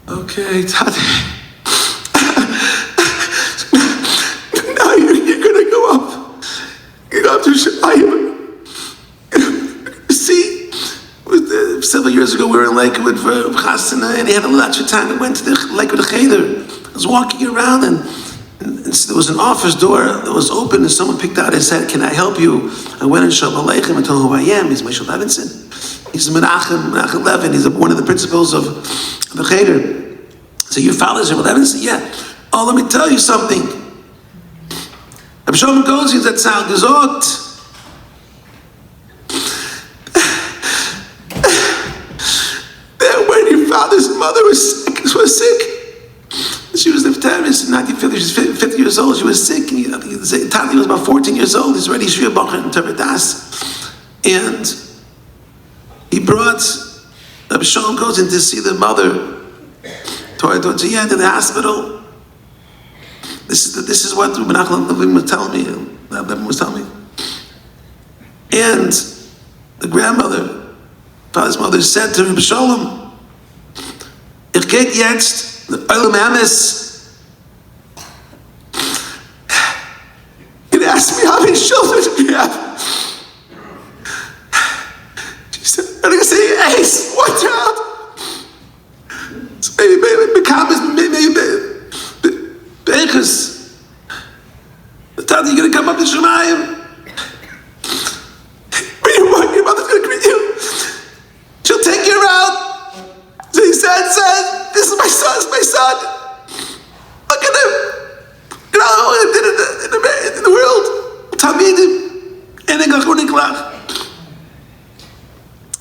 Okay, Tati. Now you're gonna go up. You go up to Shemayim. See? Several years ago, we were in Lakewood for Chasana, and he had a lot of time. We went to the Lakewood Cheder. I was walking around, and there was an office door that was open, and someone picked out and said, "Can I help you?" I went and Shalom Aleichem and told him who I am. He's Moshe Levinson. He's Menachem Levin. He's one of the principals of the Cheder. So your father's Rabbi Levinson? Yeah. Oh, let me tell you something. Rabbi Shlomo goes, he's at Tzal Gezot. Father's mother was sick. She was Neftaris in 1950. She was 50 years old. She was sick. Tati was about 14 years old. He's already Shriya Bacher in Teredas. And he brought, Rabbi Shalom goes in to see the mother to the hospital. This is what Menachem Levin was telling me. And the grandmother, father's mother, said to Rabbi Shalom, Ich gehe jetzt Olam Emes. He asked me how many children do you have? She said, I'm going to say, Ace, one child. So maybe Bechus. Tati, you're going to come up to Shemayim. Your mother's going to greet you. She'll take you out. So he said, this is my son. Look at him. You know, in the world. Talmidim. And then go to Nikolach.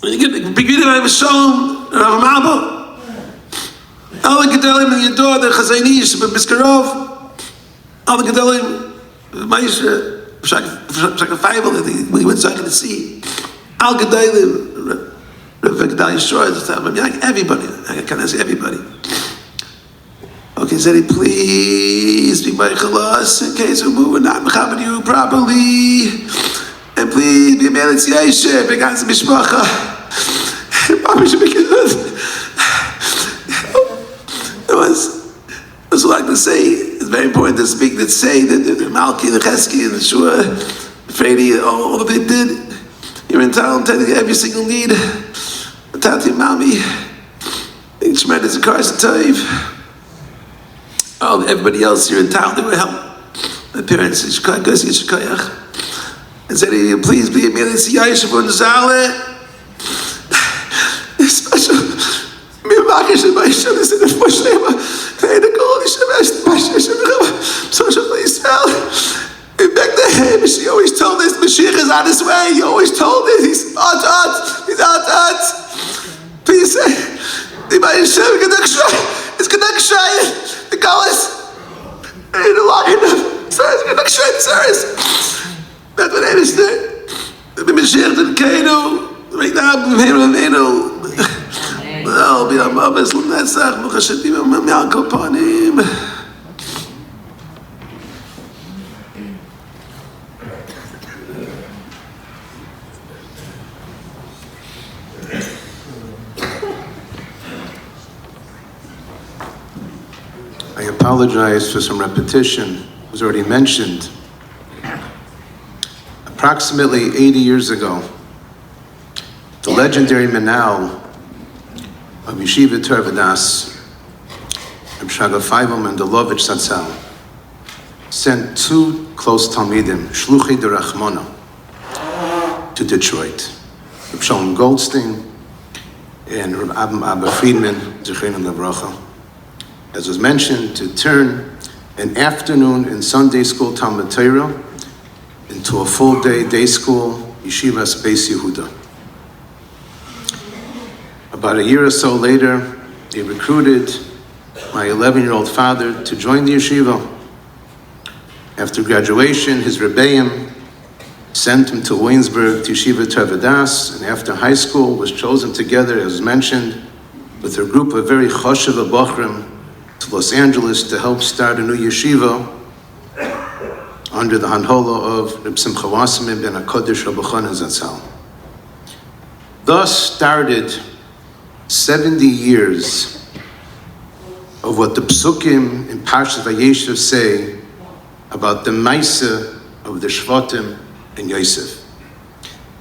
And you get the beginning of Shalom, Rav Mabo. All the Gedolim in your door, the Chazaynish, Biskarov. All the Gedolim, Maisha, Shaka Feivel, when he went so I could see. All Gedolim. Everybody. Can I say everybody? Okay, Zadie, please be my chalas in case we're not mechaber you properly, and please be a Melitz Yeshe, because Mishpacha. Probably should be good. It was like to say. It's very important to speak. To say that the Malki, the Chesky, and the Shua, Fredi, all that they did. You're entitled to every single need. Tati, Mami, tremendous cars to Taiv. Oh, everybody else here in town, they would help. My parents, and said, please be a man, see Yishuv on the Zale. Special. Me Makish and my Shem is in the Moshlema. They the gold, social Israel. Back then, she always told us Mashiach is on his way. He always told us he's out. He's out. Please say, the Hashem is Gedakshay. The Galas. Hey, the lion. Sirs, Gedakshay, sirs. That's what I understand. The Mashiach didn't Kaino. Right now, Mehemenu. Oh, be a Mabas, Lunetzach, Mukhashatim, Mianko Panim. I apologize for some repetition. It was already mentioned. Approximately 80 years ago, the legendary Menal of Yeshiva Tervadas, Rabbi Shagafayim Mendelovich Zatzal, sent two close Talmidim, Shluchei de Rachmana, to Detroit. Rabbi Shalom Goldstein and Rabbi Abba Friedman, Zechrein Levracha, as was mentioned, to turn an afternoon in Sunday school Talmud Torah into a full day school, Yeshivas Beis Yehuda. About a year or so later, they recruited my 11-year-old father to join the yeshiva. After graduation, his Rebbeim sent him to Waynesburg to Yeshiva Tervadas, and after high school was chosen together, as mentioned, with a group of very choshev bochrim to Los Angeles to help start a new yeshiva under the handhola of Reb Simcha Wasserman ben HaKodesh Rabbi Chanan Zatzal. Thus started 70 years of what the Psukim in Parshas Vayeshev say about the Maisa of the Shvatim and Yosef.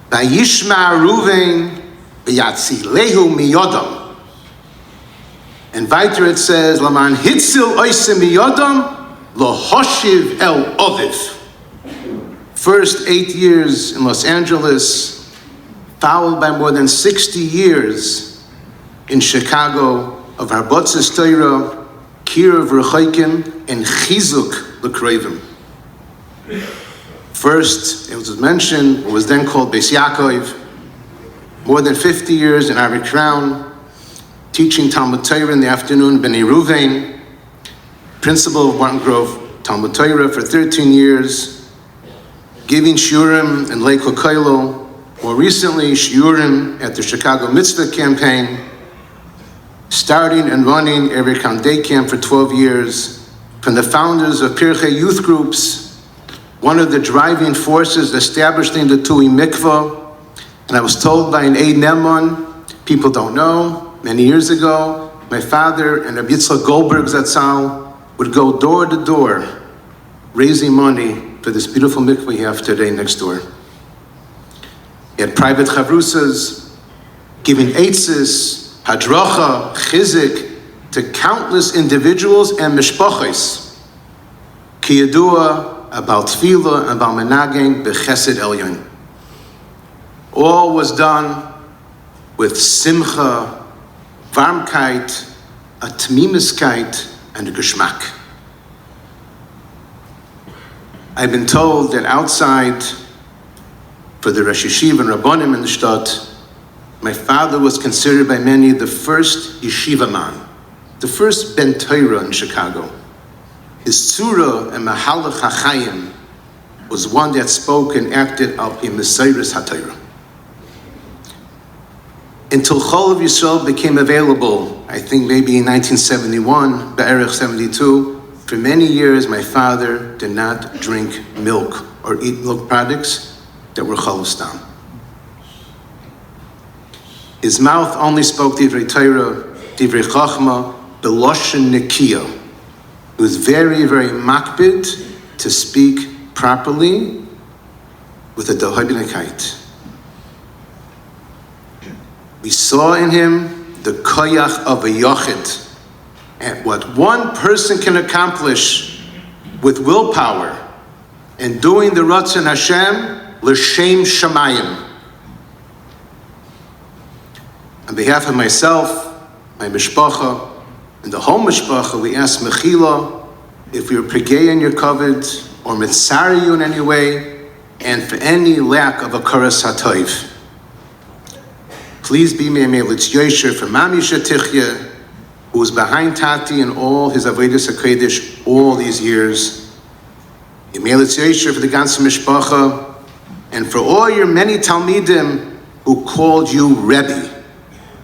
Vayishma Reuven v'yatzilehu miyodam. And weiter it says, Laman hitzil oisem miyodam lo hoshiv el oviv. First 8 years in Los Angeles, followed by more than 60 years in Chicago of Harbotzes Torah, Kir of Rechoikim, and Chizuk L'Kreivim. First, it was mentioned, what was then called Beis Yaakov, more than 50 years in Arik Crown, teaching Talmud Torah in the afternoon, B'nai Reuven, principal of Martin Grove Talmud Torah for 13 years, giving shiurim in Lake Koilo, more recently shiurim at the Chicago Mitzvah Campaign, starting and running every day camp for 12 years, from the founders of Pirchei youth groups, one of the driving forces establishing the Tui Mikvah. And I was told by an Eid Neman, people don't know, many years ago, my father and Rabbi Yitzchak Goldberg Zatzal would go door to door, raising money for this beautiful mikvah we have today next door. He had private chavrusas, giving eitzes, hadracha, chizik, to countless individuals and mishpachos. Ki yadua, about tefillah, and about menaging, b'chesed elyon. All was done with simcha, warmkeit, a tmimiskeit, and a geschmack. I've been told that outside, for the Rosh Yeshiva and Rabbanim in the Shtat, my father was considered by many the first yeshiva man, the first ben Torah in Chicago. His tzura and mahalach hachayim was one that spoke and acted al pi Mesiris HaTorah. Until Chol of Yisrael became available, I think maybe in 1971, Be'erich 72, for many years my father did not drink milk or eat milk products that were Chol Stam. His mouth only spoke Divrei Torah, Divrei Chachma, Beloshen Nekiya. He was very, very makbid to speak properly with a Dohabinakite. We saw in him the koyach of a yochid, and what one person can accomplish with willpower and doing the Ratzon Hashem, l'shem shamayim. On behalf of myself, my mishpacha, and the whole mishpacha, we ask mechila if we were pregay in your covet or mitzari you in any way, and for any lack of a karas hatoiv. Please be me'emelitz yosher for Mami Shetichya, who was behind Tati in all his avodas hakodesh all these years. Me'emelitz yosher for the ganze mishpacha, and for all your many talmidim who called you Rebbe.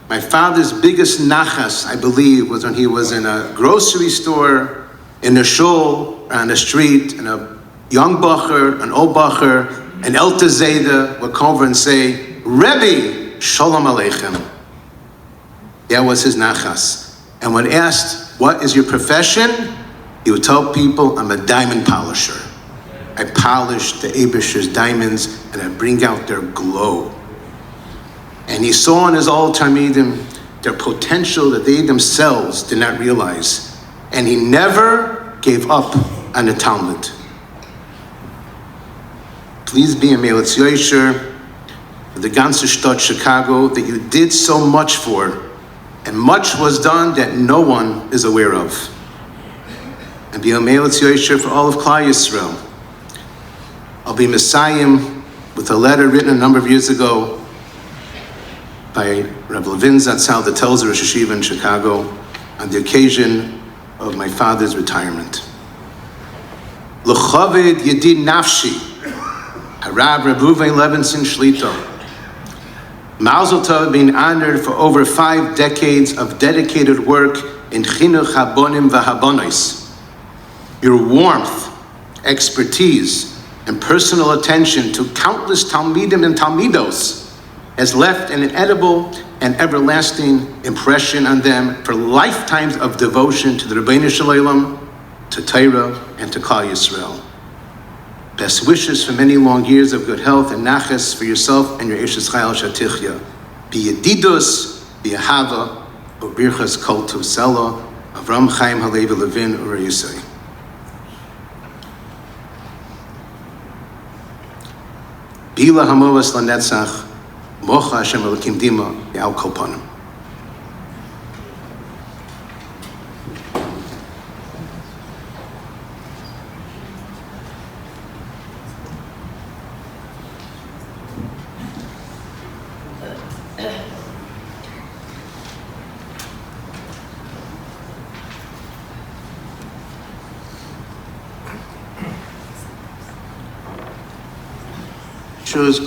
My father's biggest nachas, I believe, was when he was in a grocery store, in a shul, or on the street, and a young bacher, an old bacher, an elter zayda would come over and say, Rebbe, shalom aleichem. That was his nachas. And when asked, what is your profession? He would tell people, I'm a diamond polisher. I polish the Eibusher's diamonds and I bring out their glow. And he saw in his old Talmidim their potential that they themselves did not realize. And he never gave up on the Talmud. Please be a Me'emelitz Yosher for the ganze Stadt Chicago that you did so much for, and much was done that no one is aware of. And be a Me'emelitz Yosher for all of Klal Yisrael. I'll be Messiahim with a letter written a number of years ago by Rabbi Levinson, that tells the Rosh Hashiva in Chicago on the occasion of my father's retirement. L'chaved yedid nafshi, Harav Reuven Levinson Shlito. Mazel tov, being honored for over 5 decades of dedicated work in chinuch habonim v'habonos. Your warmth, expertise, and personal attention to countless talmidim and talmidos has left an inedible and everlasting impression on them for lifetimes of devotion to the Rabbeinu Shalom, to Torah, and to Klal Yisrael. Best wishes for many long years of good health and nachas for yourself and your Eshes Chayil Shatichya. Be Yedidus, be Ahava, Birchas Kol Tusela, Avram Chaim Halevi Levin Ur Yisai. Bila Hamovas Lanetzach, Mocha Hashem Elokim Dima, Yal Kopanim.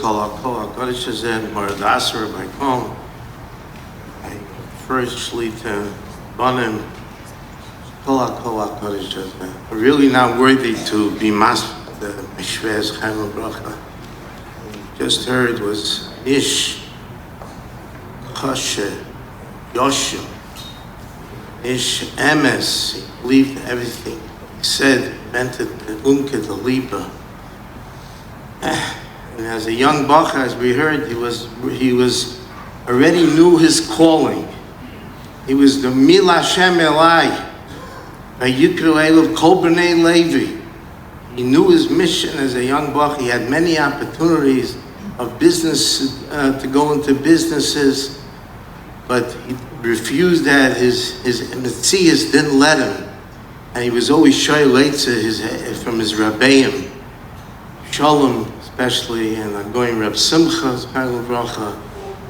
Kol HaKodesh Hazen, Maradasar, my home. I first Shlita, Banim, Kol HaKodesh Hazen. I'm really not worthy to be master the Mishvez Chaim Bracha. Just heard was Ish, Chashe, Yoshua, Ish, Emes. He believed everything. He said, meant it, Unke, the Liba. And as a young bacher, as we heard, he was already knew his calling. He was the Mil Hashem Elai, Vayikru Elav Kol B'nai Levi. He knew his mission as a young bacher. He had many opportunities of business to go into businesses, but he refused that. His Metzias didn't let him, and he was always shy late from his Rabbeim, Shalom. Especially, and I'm going Reb Simcha's Chayil Bracha,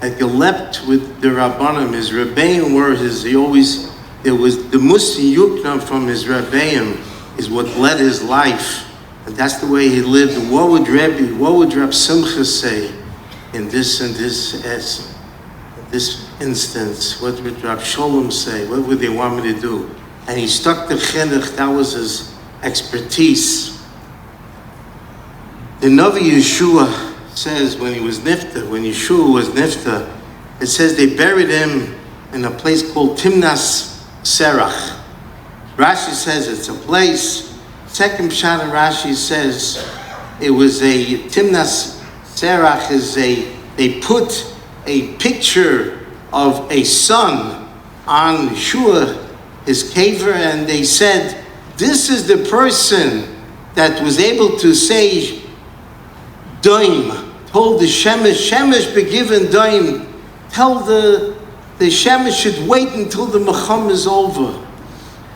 and he leapt with the Rabbanim. His Rebbeim were it was the Musi Yukna from his Rebbeim is what led his life, and that's the way he lived. And what would Reb Simcha say in this instance? What would Reb Sholem say? What would they want me to do? And he stuck to chinuch. That was his expertise. The Navi Yeshua says when Yeshua was nifta, it says they buried him in a place called Timnas Serach. Rashi says it's a place. Second Pshat in Rashi says it was a Timnas Serach they put a picture of a son on Yeshua, his caver, and they said, this is the person that was able to say, Doim, told the Shemesh be given Doim, tell the Shemesh should wait until the Mecham is over.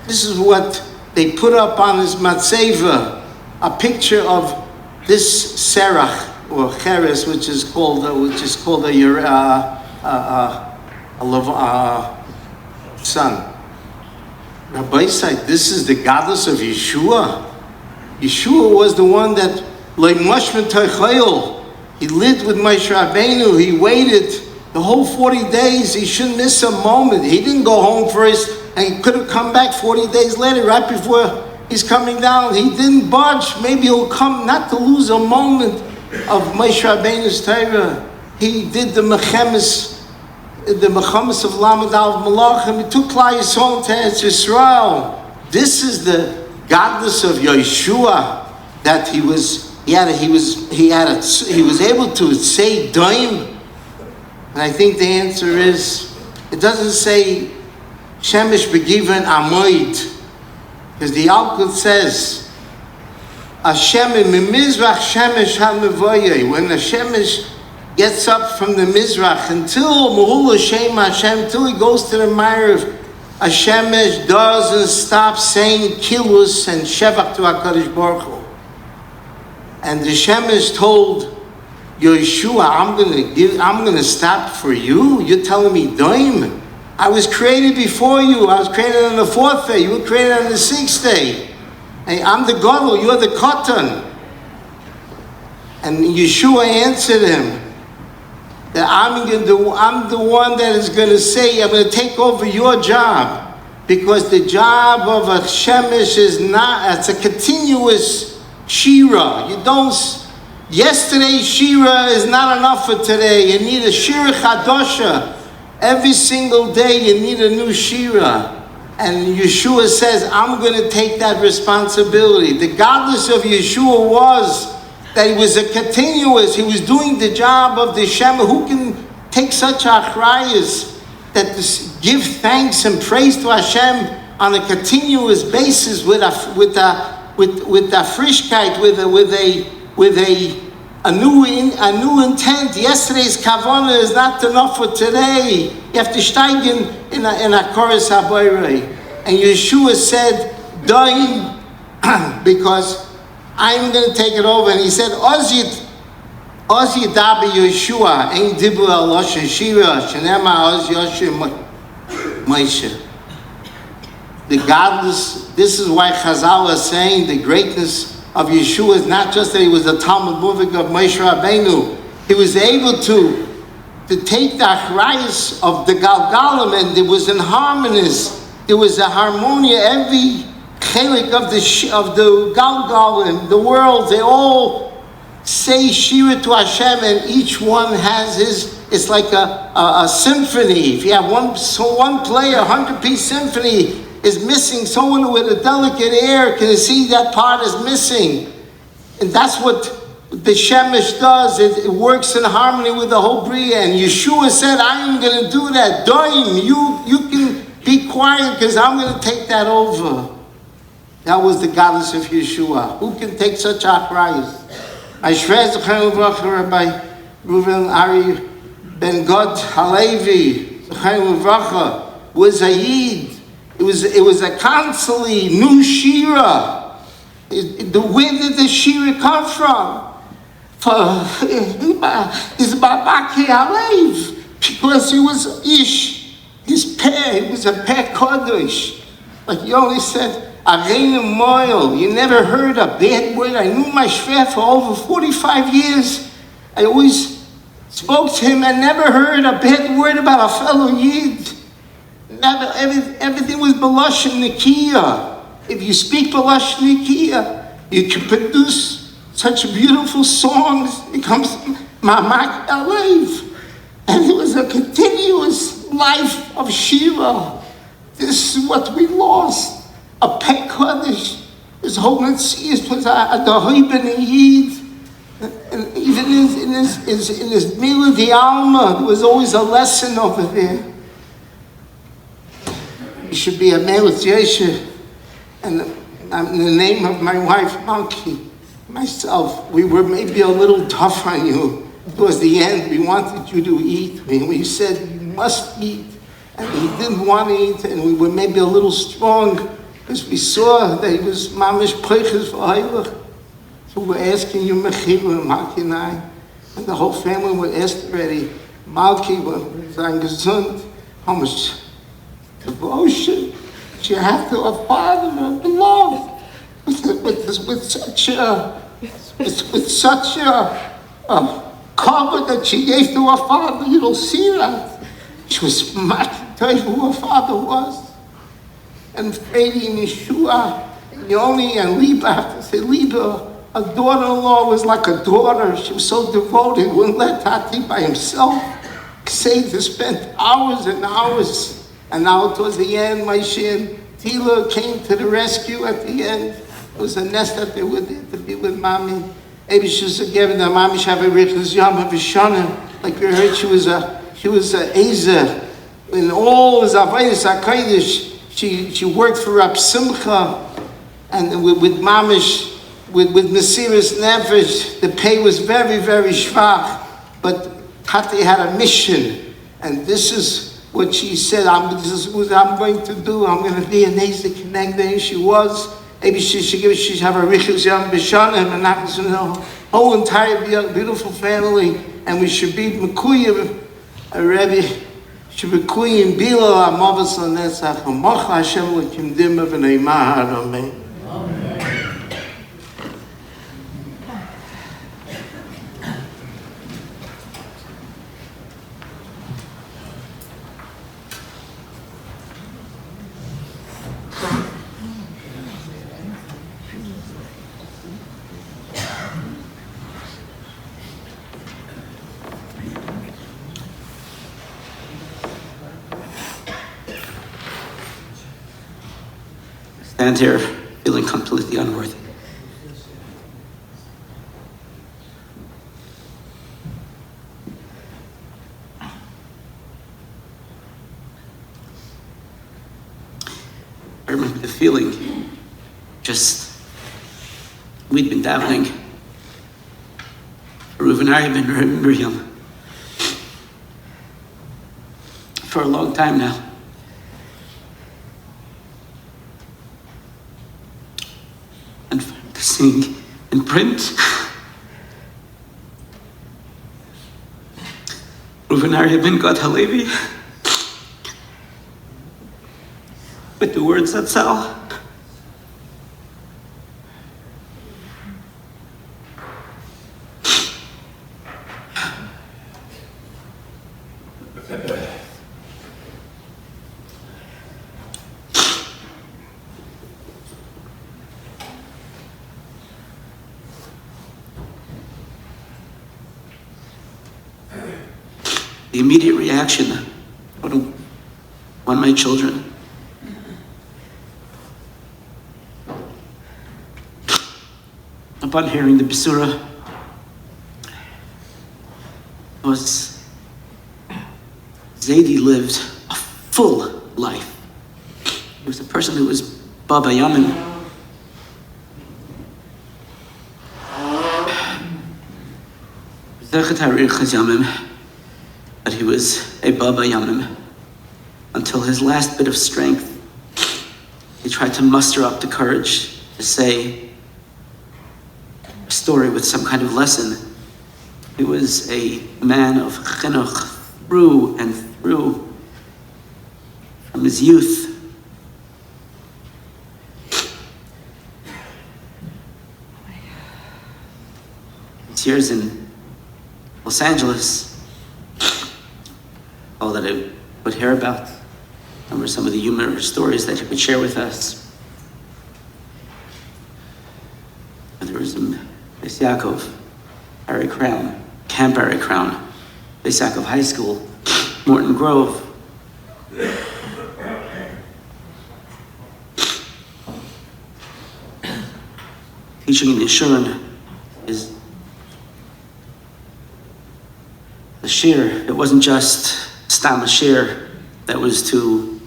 This is what they put up on his matzeva, a picture of this Serach, or Cheres, which is called a son. Rabbi said, this is the goddess of Yeshua. Yeshua was the one that, like Mashman Teichayil, he lived with Moshe Rabbeinu, he waited the whole 40 days, he shouldn't miss a moment. He didn't go home first, and he could have come back 40 days later, right before he's coming down. He didn't budge. Maybe he'll come not to lose a moment of Moshe Rabbeinu's Torah. He did the Mechemes of Lamed Al Malachim. He took Klal Yisrael to Eretz Yisrael. This is the godless of Yeshua that he was able to say Doim. And I think the answer is, it doesn't say Shemesh begiven Amoid, because the Alkut says Hashem mimizrach Shemesh hamevoyei, when the Shemesh gets up from the Mizrach until Mahul Hashem Hashem, until he goes to the Ma'ariv, a Shemesh doesn't stop saying Kilus and Shevach to HaKadosh Baruch Hu. And the Shemesh told Yeshua, I'm gonna stop for you? You're telling me Doim? I was created before you. I was created on the 4th day. You were created on the 6th day. Hey, I'm the Gadol, you're the Katan. And Yeshua answered him that I'm the one that is going to say, I'm going to take over your job. Because the job of a Shemesh is not, it's a continuous Shira. You don't, yesterday's Shira is not enough for today. You need a Shira Chadosha. Every single day you need a new Shira. And Yeshua says, I'm going to take that responsibility. The godless of Yeshua was that he was a continuous, he was doing the job of the Shema. Who can take such achrayas that give thanks and praise to Hashem on a continuous basis with a frischkeit, with a new intent. Yesterday's kavanah is not enough for today. You have to steigen in a chorus haboirei. And Yeshua said, "Doim," because I'm going to take it over. And he said, "Oz yidaber Yeshua ein dibur al lashon shira shenema oz Yoshem Moshe." The godless. This is why Chazal is saying the greatness of Yeshua is not just that he was the Talmud Muvik of Moshe Rabbeinu. He was able to take the achrayus of the Galgalim, and it was in harmonies. There was a harmonia. Every chelik of the Galgalim, the world, they all say Shira to Hashem, and each one has his. It's like a symphony. If you have one player, 100-piece symphony is missing, someone with a delicate ear can see that part is missing. And that's what the Shemesh does. It works in harmony with the whole Bria. And Yeshua said, I am going to do that. Doim, you can be quiet because I'm going to take that over. That was the goddess of Yeshua. Who can take such achrayas? I shrez Rabbi Reuven Ari Ben God Halevi was a Yid. It was a constantly new Shira. Where did the Shira come from? It's Babaki Alev. Because he was Ish. His peh, he was a peh kodesh. Like you only said, Areinu Moil. You never heard a bad word. I knew my shver for over 45 years. I always spoke to him and never heard a bad word about a fellow Yid. Everything was Balash Nikiya. If you speak Balash Nikiya, you can produce such beautiful songs. It comes Mamak Alev. And it was a continuous life of Shiva. This is what we lost. A Peh Kodesh. His whole Metzias was a Dohiben Yid. And even in his Mila di Alma, there was always a lesson over there. You should be a man with Yesha. And in the name of my wife, Malki, myself, we were maybe a little tough on you. Towards the end, we wanted you to eat. We said, you must eat. And he didn't want to eat, and we were maybe a little strong, because we saw that he was mamish pleiches for Heilig. So we're asking you, Mechila, Malki and I, and the whole family were asked already, Malki, was gesund, how much devotion she had to her father, and love, with such a cover that she gave to her father. You don't see that. She was smart to tell you who her father was. And Fredi and Yeshua, and Yoni and Liba, I have to say, Liba, a daughter-in-law was like a daughter. She was so devoted, wouldn't let Tati by himself. Seder spent hours and hours. And now towards the end, Moshe and Tila came to the rescue at the end. It was a nest that they were there to be with Mommy. Maybe she was given the Mommy Shavuot Yom HaVishonim. Like we heard, she was a Ezer. In all his Avodas HaKodesh, she worked for Rab Simcha, and with Mamish, with Mesiras Nefesh, the pay was very, very schwach. But Tati had a mission, and this is what she said, this is what I'm going to do. I'm going to be an Ezer Connected, and she was. Maybe she should have a Richus Yom Bishanim, and that was a whole entire beautiful family, and we should be Mekuyim, a Rebbe, should be Mekuyim Bila, Amavas Lanetzach, Amacha Hashem L'kim Dimma V'nei Mahar, Amen. Stand here feeling completely unworthy. I remember the feeling, we'd been davening. Reuven, and Miriam for a long time now. And seeing in print Reuven ben Gad Halevi with the words that sell. The immediate reaction on my children. Upon hearing the Besurah was Zaidi lived a full life. He was a person who was Baba Yamin. But he was a Baba Yamim until his last bit of strength. He tried to muster up the courage to say a story with some kind of lesson. He was a man of chinuch through and through from his youth. His years in Los Angeles, all that I would hear about, and were some of the humorous stories that he would share with us. And there was Beis Yaakov, Harry Crown, Camp Harry Crown, Beis Yaakov High School, Morton Grove. Teaching in Yeshurun, his shir, it wasn't just stam a shir that was to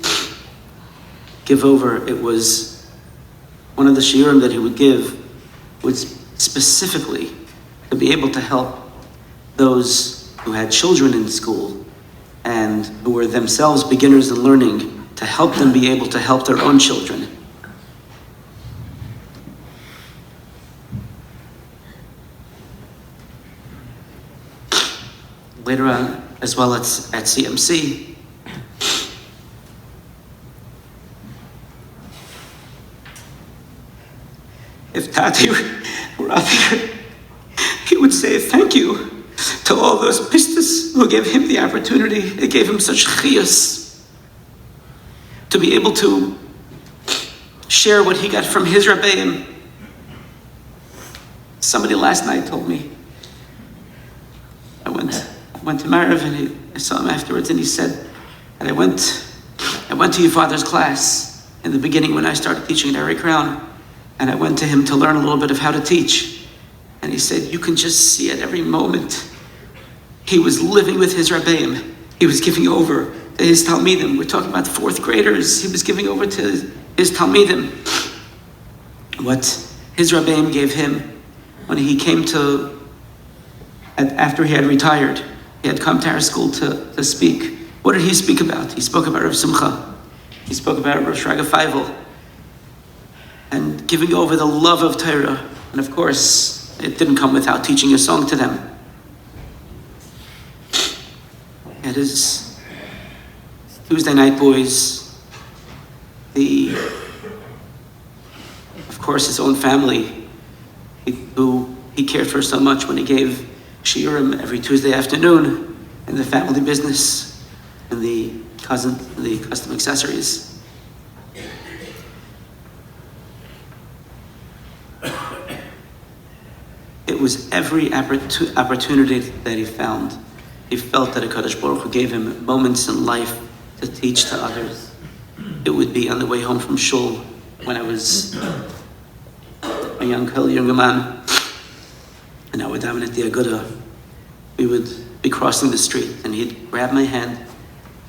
give over. It was one of the shiurim that he would give was specifically to be able to help those who had children in school and who were themselves beginners in learning, to help them be able to help their own children. Later on, as well as at CMC, if Tati were out here, he would say thank you to all those pistis who gave him the opportunity. It gave him such chiyus to be able to share what he got from his Rabbeim. Somebody last night told me, I went to Marav and I saw him afterwards, and he said, and I went to your father's class in the beginning when I started teaching at Eric Crown, and I went to him to learn a little bit of how to teach. And he said, you can just see at every moment, he was living with his Rabbeim. He was giving over to his Talmidim. We're talking about fourth graders. He was giving over to his Talmidim what his Rabbeim gave him when he came to, after he had retired. He had come to our school to speak. What did he speak about? He spoke about Rav Simcha. He spoke about Rosh Raga Feivel. And giving over the love of Torah. And of course, it didn't come without teaching a song to them. It is Tuesday Night Boys. Of course, his own family, who he cared for so much when he gave shiurim every Tuesday afternoon in the family business and the custom accessories. It was every opportunity that he found. He felt that HaKadosh Baruch Hu gave him moments in life to teach to others. It would be on the way home from shul when I was a younger man, and I would daven at the Aguda. We would be crossing the street, and he'd grab my hand.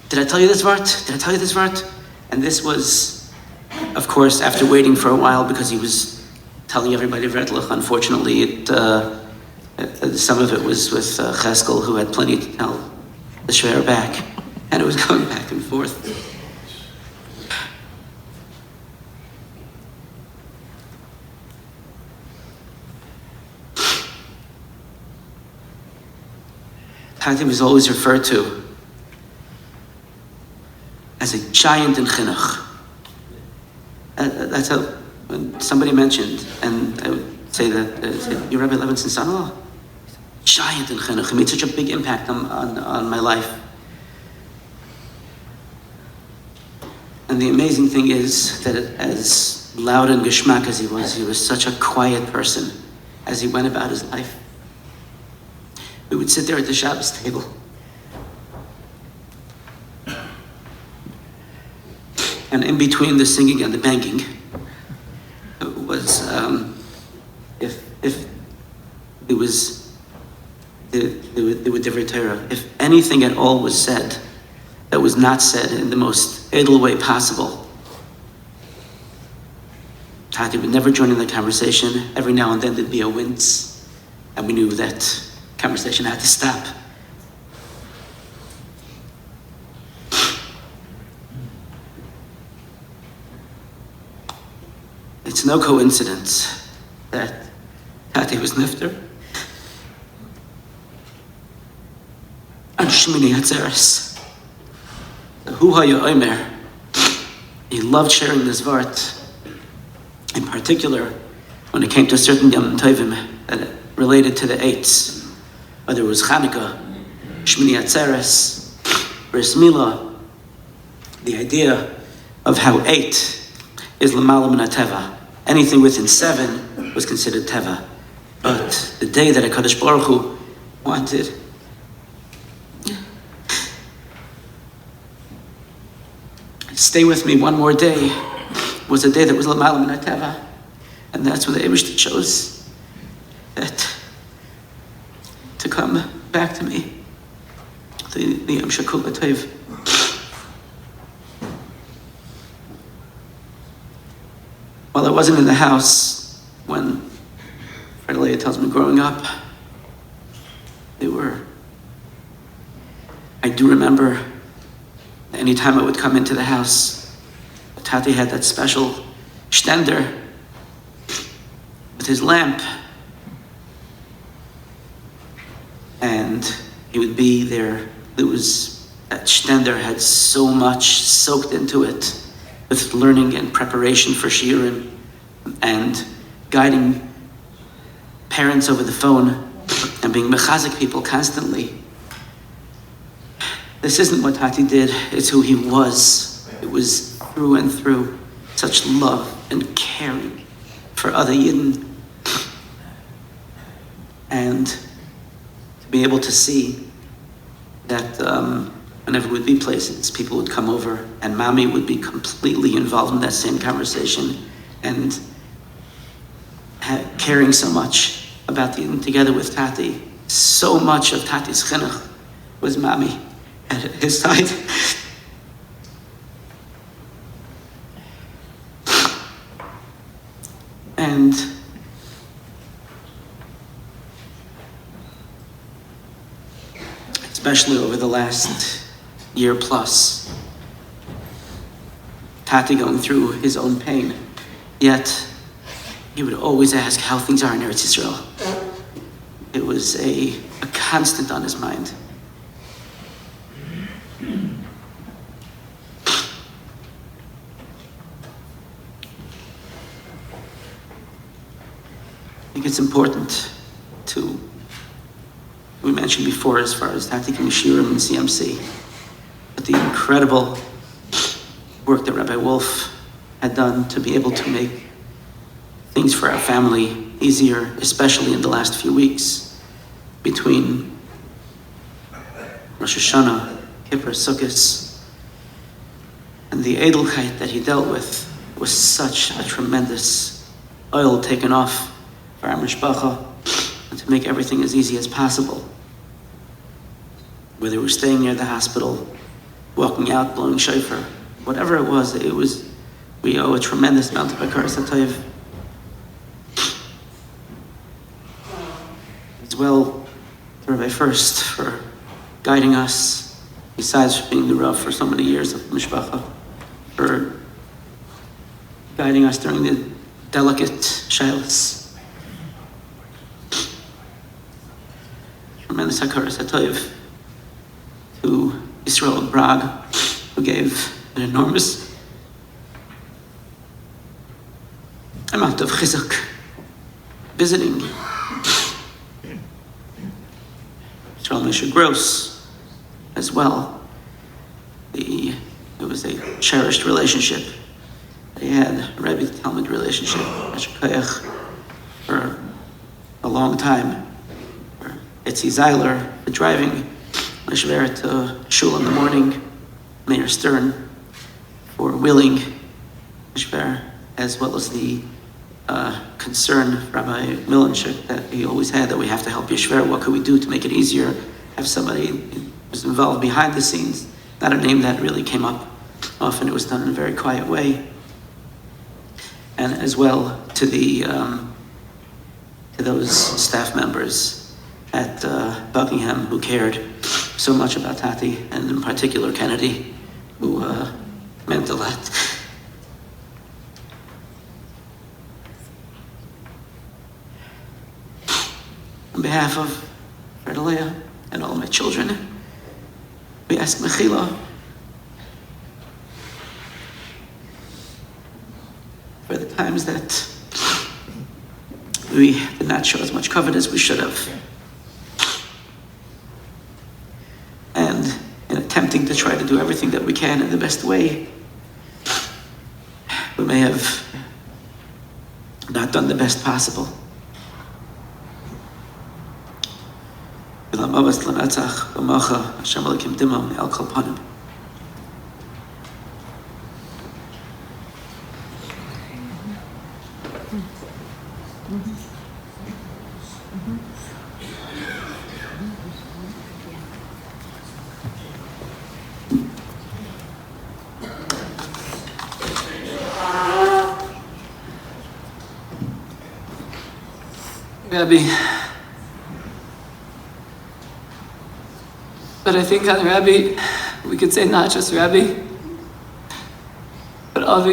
Did I tell you this vart? Did I tell you this vart? And this was, of course, after waiting for a while because he was telling everybody Vretlach. Unfortunately, some of it was with Cheskel, who had plenty to tell the Shver back, and it was going back and forth. Tati was always referred to as a giant in chinuch. That's how, when somebody mentioned, and I would say that, you're Rabbi Levinson's son-in-law? Giant in chinuch. He made such a big impact on my life. And the amazing thing is that as loud and geschmack as he was such a quiet person as he went about his life. We would sit there at the Shabbos table. And in between the singing and the banging, it was, if it was, they would differ Torah. If anything at all was said that was not said in the most idle way possible, Tati would never join in the conversation. Every now and then there'd be a wince, and we knew that conversation had to stop. It's no coincidence that Tati was nifter on Shmini Atzeres. Hu haya omer. He loved sharing this vart, in particular when it came to certain Yom Tovim that related to the eights. Whether it was Chanukah, Shmini Atzeres, Bris Milah, the idea of how 8 is L'malam min HaTeva. Anything within 7 was considered Teva. But the day that HaKadosh Baruch Hu wanted stay with me one more day was a day that was L'malam min HaTeva. And that's when the Eibishter chose that to come back to me. Yom Shakul B'Tov. While I wasn't in the house when Fred Leah tells me growing up, I do remember that anytime I would come into the house, Tati had that special stender with his lamp. And he would be there. That stender had so much soaked into it with learning and preparation for shiurim and guiding parents over the phone and being mechazik people constantly. This isn't what Tati did, it's who he was. It was through and through such love and caring for other Yidden. And to be able to see that whenever we'd be places, people would come over and Mommy would be completely involved in that same conversation and caring so much about the Yidden together with Tati. So much of Tati's chinuch was Mommy at his side. And especially over the last year plus, Tati going through his own pain, yet he would always ask how things are in Eretz Yisrael. It was a constant on his mind. I think it's important we mentioned before as far as Tati Shiurim and CMC, but the incredible work that Rabbi Wolf had done to be able to make things for our family easier, especially in the last few weeks between Rosh Hashanah, Kippur, Sukkot, and the Edelkeit that he dealt with was such a tremendous oil taken off for our mishpacha, and to make everything as easy as possible. Whether we're staying near the hospital, walking out, blowing shofar, whatever it was, we owe a tremendous amount of hakaras hatov. As well, to Rabbi first for guiding us, besides being the Rav for so many years of mishpacha, for guiding us during the delicate shaylas. Tremendous hakaras hatov to Israel of Prague, who gave an enormous amount of chizuk, visiting. Israel Misha Gross as well. It was a cherished relationship. They had a Rabbi Talmud relationship, for a long time. For Etzi Zeiler, for driving Mishver to Shul in the morning, Mayor Stern, for willing Mishver, as well as the concern Rabbi Milanchik that he always had that we have to help Yeshver. What could we do to make it easier? Have somebody who was involved behind the scenes. Not a name that really came up. Often it was done in a very quiet way. And as well to those staff members at Buckingham who cared so much about Tati, and in particular Kennedy, who meant a lot. On behalf of Fred Leah and all my children, we ask Mechila for the times that we did not show as much kavod as we should have. And in attempting to try to do everything that we can in the best way, we may have not done the best possible. Rabbi. But I think on Rabbi, we could say not just Rabbi, but Avi.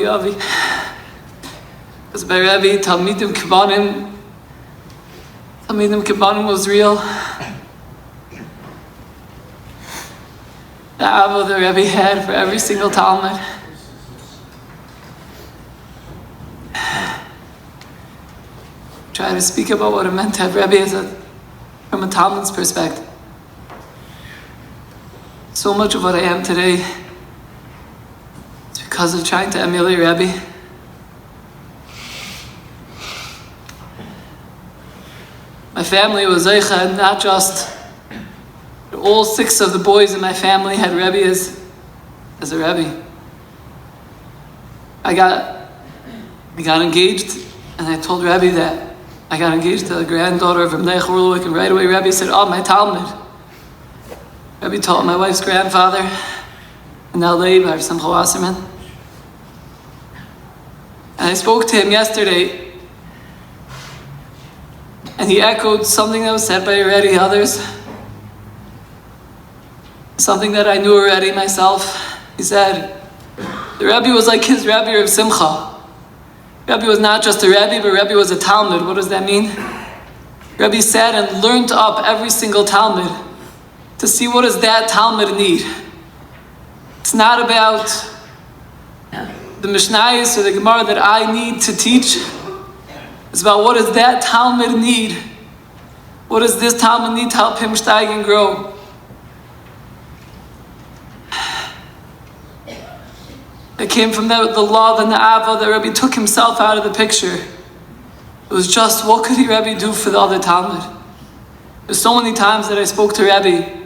Because by Rabbi, Talmidim Kibbanim was real. The Ava the Rabbi had for every single Talmud. Try to speak about what it meant to have Rabbi from a Talmud's perspective. So much of what I am today is because of trying to emulate Rabbi. My family was Zeicha, not just all 6 of the boys in my family had Rabbi as a Rabbi. I got engaged, and I told Rabbi that I got engaged to the granddaughter of Rabbi Orloik, and right away Rabbi said, "Oh, my Talmud." Rabbi taught my wife's grandfather in LA, Rav Simcha Wasserman. And I spoke to him yesterday, and he echoed something that was said by already others, something that I knew already myself. He said, the Rabbi was like his Rabbi Rav Simcha. Rabbi was not just a Rabbi, but Rabbi was a Talmud. What does that mean? Rabbi sat and learned up every single Talmud to see what does that Talmud need. It's not about the Mishnayos or the Gemara that I need to teach. It's about what does that Talmud need. What does this Talmud need to help him steig and grow? It came from the love and the Ava that Rabbi took himself out of the picture. It was just, what could Rabbi do for the other Talmud? There's so many times that I spoke to Rabbi,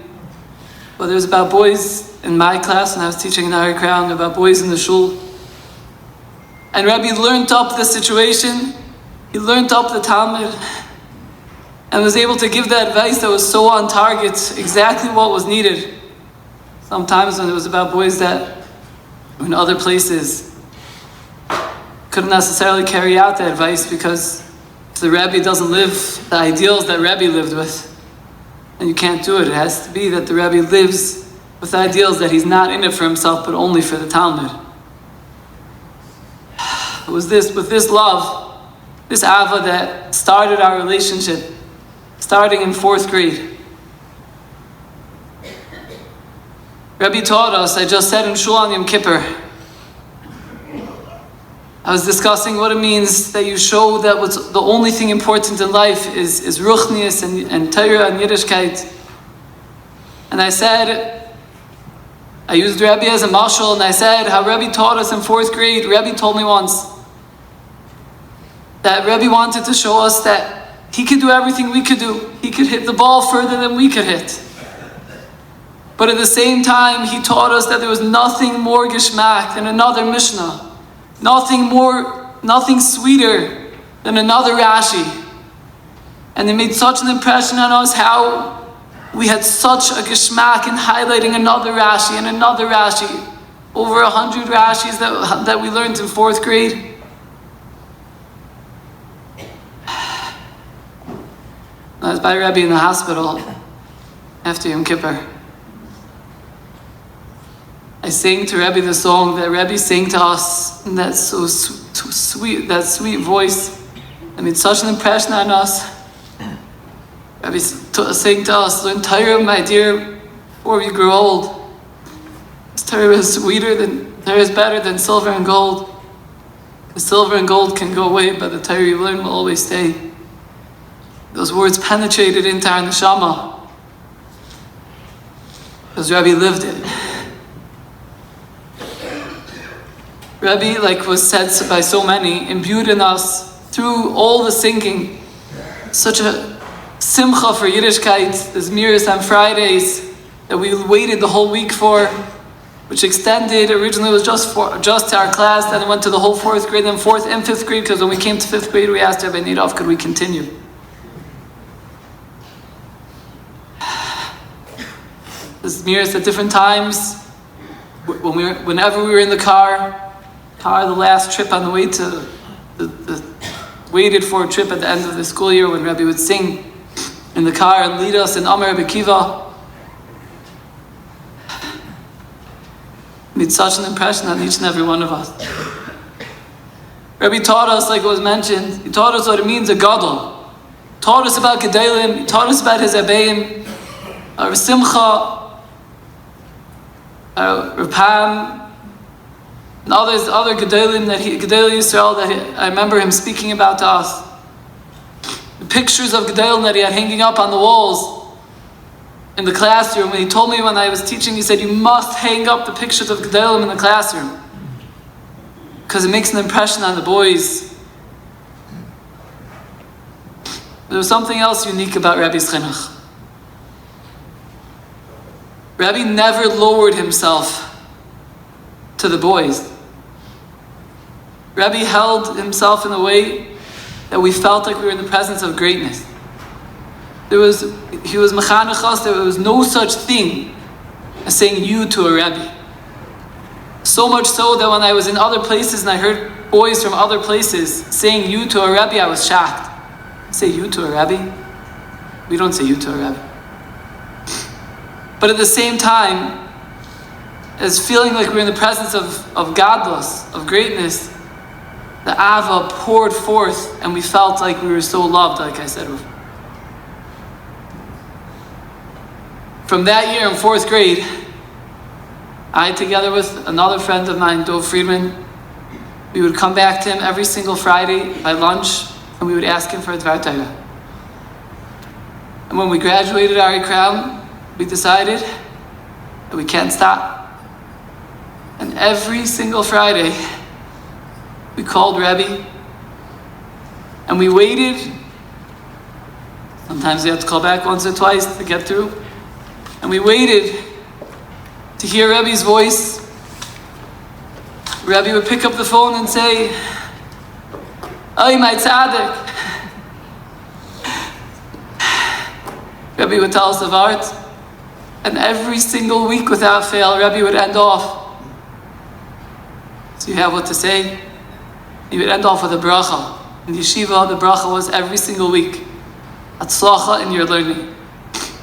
whether it was about boys in my class and I was teaching in Hari Crown, about boys in the shul. And Rabbi learned up the situation, he learned up the Talmud, and was able to give the advice that was so on target, exactly what was needed. Sometimes when it was about boys that in other places couldn't necessarily carry out the advice, because if the Rabbi doesn't live the ideals that Rabbi lived with, then you can't do it. It has to be that the Rabbi lives with the ideals that he's not in it for himself, but only for the Talmud. It was with this love, this Ava, that started our relationship, starting in 4th grade. Rabbi taught us, I just said in Shul on Yom Kippur, I was discussing what it means that you show that what's the only thing important in life is Ruchnius and Torah and Yiddishkeit. And I said, I used Rabbi as a mashal, and I said how Rabbi taught us in 4th grade. Rabbi told me once that Rabbi wanted to show us that he could do everything we could do. He could hit the ball further than we could hit. But at the same time, he taught us that there was nothing more gishmak than another Mishnah. Nothing sweeter than another Rashi. And it made such an impression on us how we had such a gishmak in highlighting another Rashi and another Rashi. Over 100 Rashis that we learned in 4th grade. I was by Rabbi in the hospital after Yom Kippur. I sang to Rabbi the song that Rabbi sang to us in that sweet voice that made such an impression on us. Rabbi sang to us, learn Torah, my dear, before we grow old. This Torah is Torah is better than silver and gold. The silver and gold can go away, but the Torah you learn will always stay. Those words penetrated into our neshama, because Rabbi lived it. Rabbi, like was said by so many, imbued in us through all the singing, such a simcha for Yiddishkeit, the Zmiris on Fridays that we waited the whole week for, which extended, originally was just to our class, then it went to the whole 4th grade, then 4th and 5th grade, because when we came to 5th grade, we asked Rabbi Nidov, could we continue? The Zmiris at different times, whenever we were in the car, the last trip on the way to the waited for a trip at the end of the school year when Rabbi would sing in the car and lead us in Amar Bekiva. Made such an impression on each and every one of us. Rabbi taught us, like it was mentioned, he taught us what it means, a gadol. Taught us about Gedalim, he taught us about his Abayim, our Simcha, our Rapam, and other Gedalim Gedali Yisrael that I remember him speaking about to us. The pictures of Gedalim that he had hanging up on the walls in the classroom. When he told me when I was teaching, he said, you must hang up the pictures of Gedalim in the classroom, because it makes an impression on the boys. There was something else unique about Rabbi's chinuch. Rabbi never lowered himself to the boys. Rabbi held himself in a way that we felt like we were in the presence of greatness. He was mechanech us. There was no such thing as saying you to a Rabbi. So much so that when I was in other places and I heard boys from other places saying you to a Rabbi, I was shocked. Say you to a Rabbi? We don't say you to a Rabbi. But at the same time, as feeling like we're in the presence of godless, of greatness, the Ava poured forth and we felt like we were so loved, like I said. From that year in 4th grade, I, together with another friend of mine, Dov Friedman, we would come back to him every single Friday by lunch and we would ask him for a Dvar Torah. And when we graduated Ari Crown, we decided that we can't stop. And every single Friday, we called Rabbi and we waited. Sometimes we had to call back once or twice to get through. And we waited to hear Rabbi's voice. Rabbi would pick up the phone and say, "Oy, my tzaddik." Rabbi would tell us of art. And every single week without fail, Rabbi would end off. So you have what to say? He would end off with a bracha. In yeshiva, the bracha was every single week. Hatzlacha in your learning.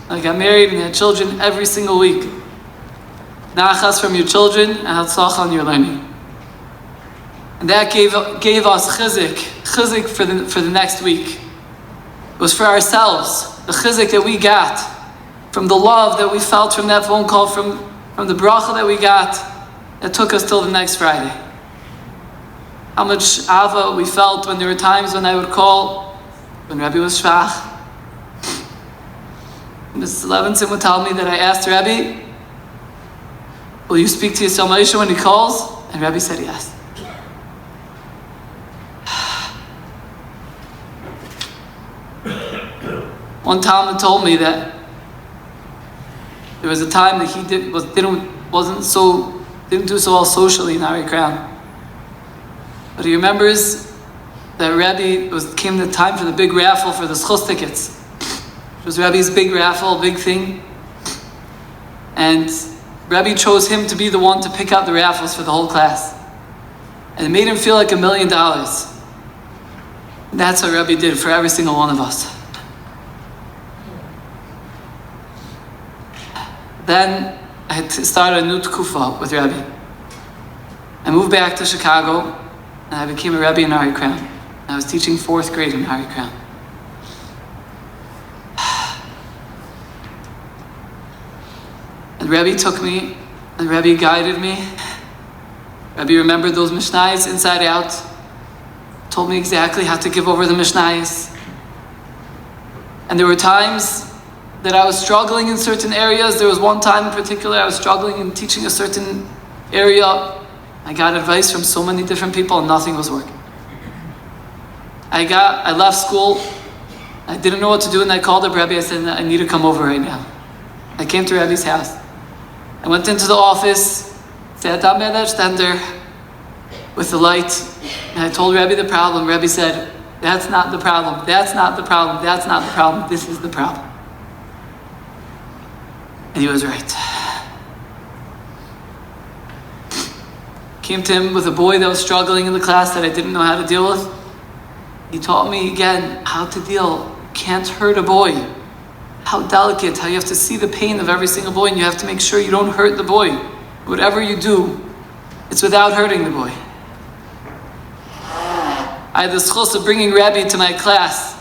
I got married and had children every single week. Nachas from your children and hatzlacha in your learning. And that gave us chizik for the next week. It was for ourselves, the chizik that we got from the love that we felt from that phone call, from the bracha that we got, that took us till the next Friday. How much ava we felt when there were times when I would call, when Rabbi was shvach. Mrs. Levinson would tell me that I asked Rabbi, will you speak to Yisrael Moshe when he calls? And Rabbi said yes. One Talmud told me that there was a time that he didn't do so well socially in Ari Crown. But he remembers that Rabbi, came the time for the big raffle for the schus tickets. It was Rabbi's big raffle, big thing. And Rabbi chose him to be the one to pick out the raffles for the whole class. And it made him feel like $1 million. And that's what Rabbi did for every single one of us. Then I had to start a new tkufa with Rabbi. I moved back to Chicago and I became a Rabbi in Ari Crown. I was teaching 4th grade in Ari Crown. And Rabbi took me and Rabbi guided me. Rabbi remembered those Mishnayos inside out, told me exactly how to give over the Mishnayos. And there were times that I was struggling in certain areas. There was one time in particular I was struggling in teaching a certain area. I got advice from so many different people and nothing was working. I left school. I didn't know what to do and I called up Rabbi. I said, I need to come over right now. I came to Rabbi's house. I went into the office, sat down by that stender with the light, and I told Rabbi the problem. Rabbi said, that's not the problem, that's not the problem, that's not the problem, this is the problem. And he was right. Came to him with a boy that was struggling in the class that I didn't know how to deal with. He taught me again how to deal. Can't hurt a boy. How delicate, how you have to see the pain of every single boy and you have to make sure you don't hurt the boy. Whatever you do, it's without hurting the boy. I had the schos of bringing Rabbi to my class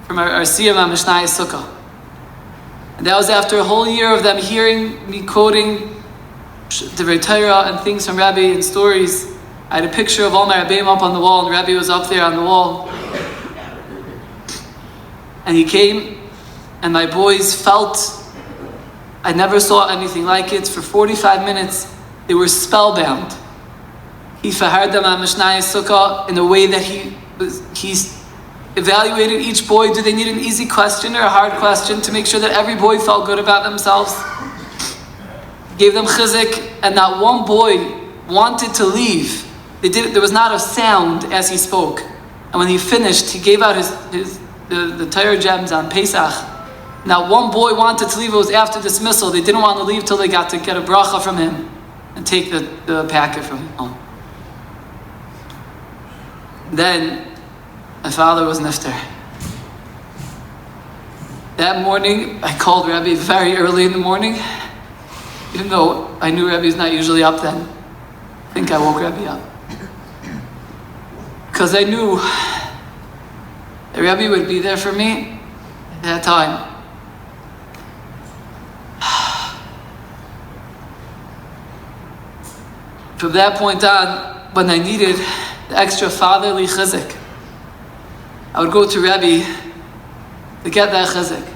from our Siyam Mishnah Sukkah. And that was after a whole year of them hearing me quoting the Torah and things from Rabbi and stories. I had a picture of all my Rabbeim up on the wall, and Rabbi was up there on the wall. And he came, and my boys felt, I never saw anything like it. For 45 minutes, they were spellbound. He fahardam Mishnah Sukkah in a way that he evaluated each boy. Do they need an easy question or a hard question to make sure that every boy felt good about themselves? Gave them chizik, and not one boy wanted to leave. There was not a sound as he spoke. And when he finished, he gave out the Torah gems on Pesach. Now one boy wanted to leave. It was after dismissal. They didn't want to leave till they got to get a bracha from him and take the packet from him home. Then my father was nifter. That morning, I called Rabbi very early in the morning, even though I knew Rabbi's not usually up then. I think I woke Rabbi up. Because I knew that Rabbi would be there for me at that time. From that point on, when I needed the extra fatherly chizik, I would go to Rabbi to get that chizik.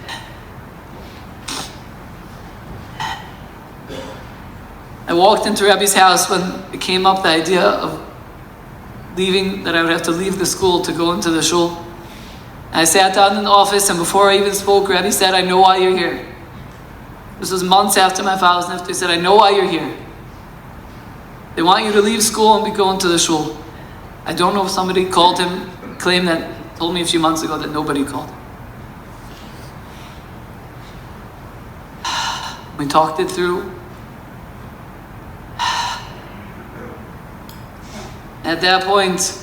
I walked into Rabbi's house when it came up the idea of leaving, that I would have to leave the school to go into the shul. And I sat down in the office, and before I even spoke, Rabbi said, I know why you're here. This was months after my father's nifter. He said, I know why you're here. They want you to leave school and be going to the shul. I don't know if somebody called him, told me a few months ago that nobody called him. We talked it through. At that point,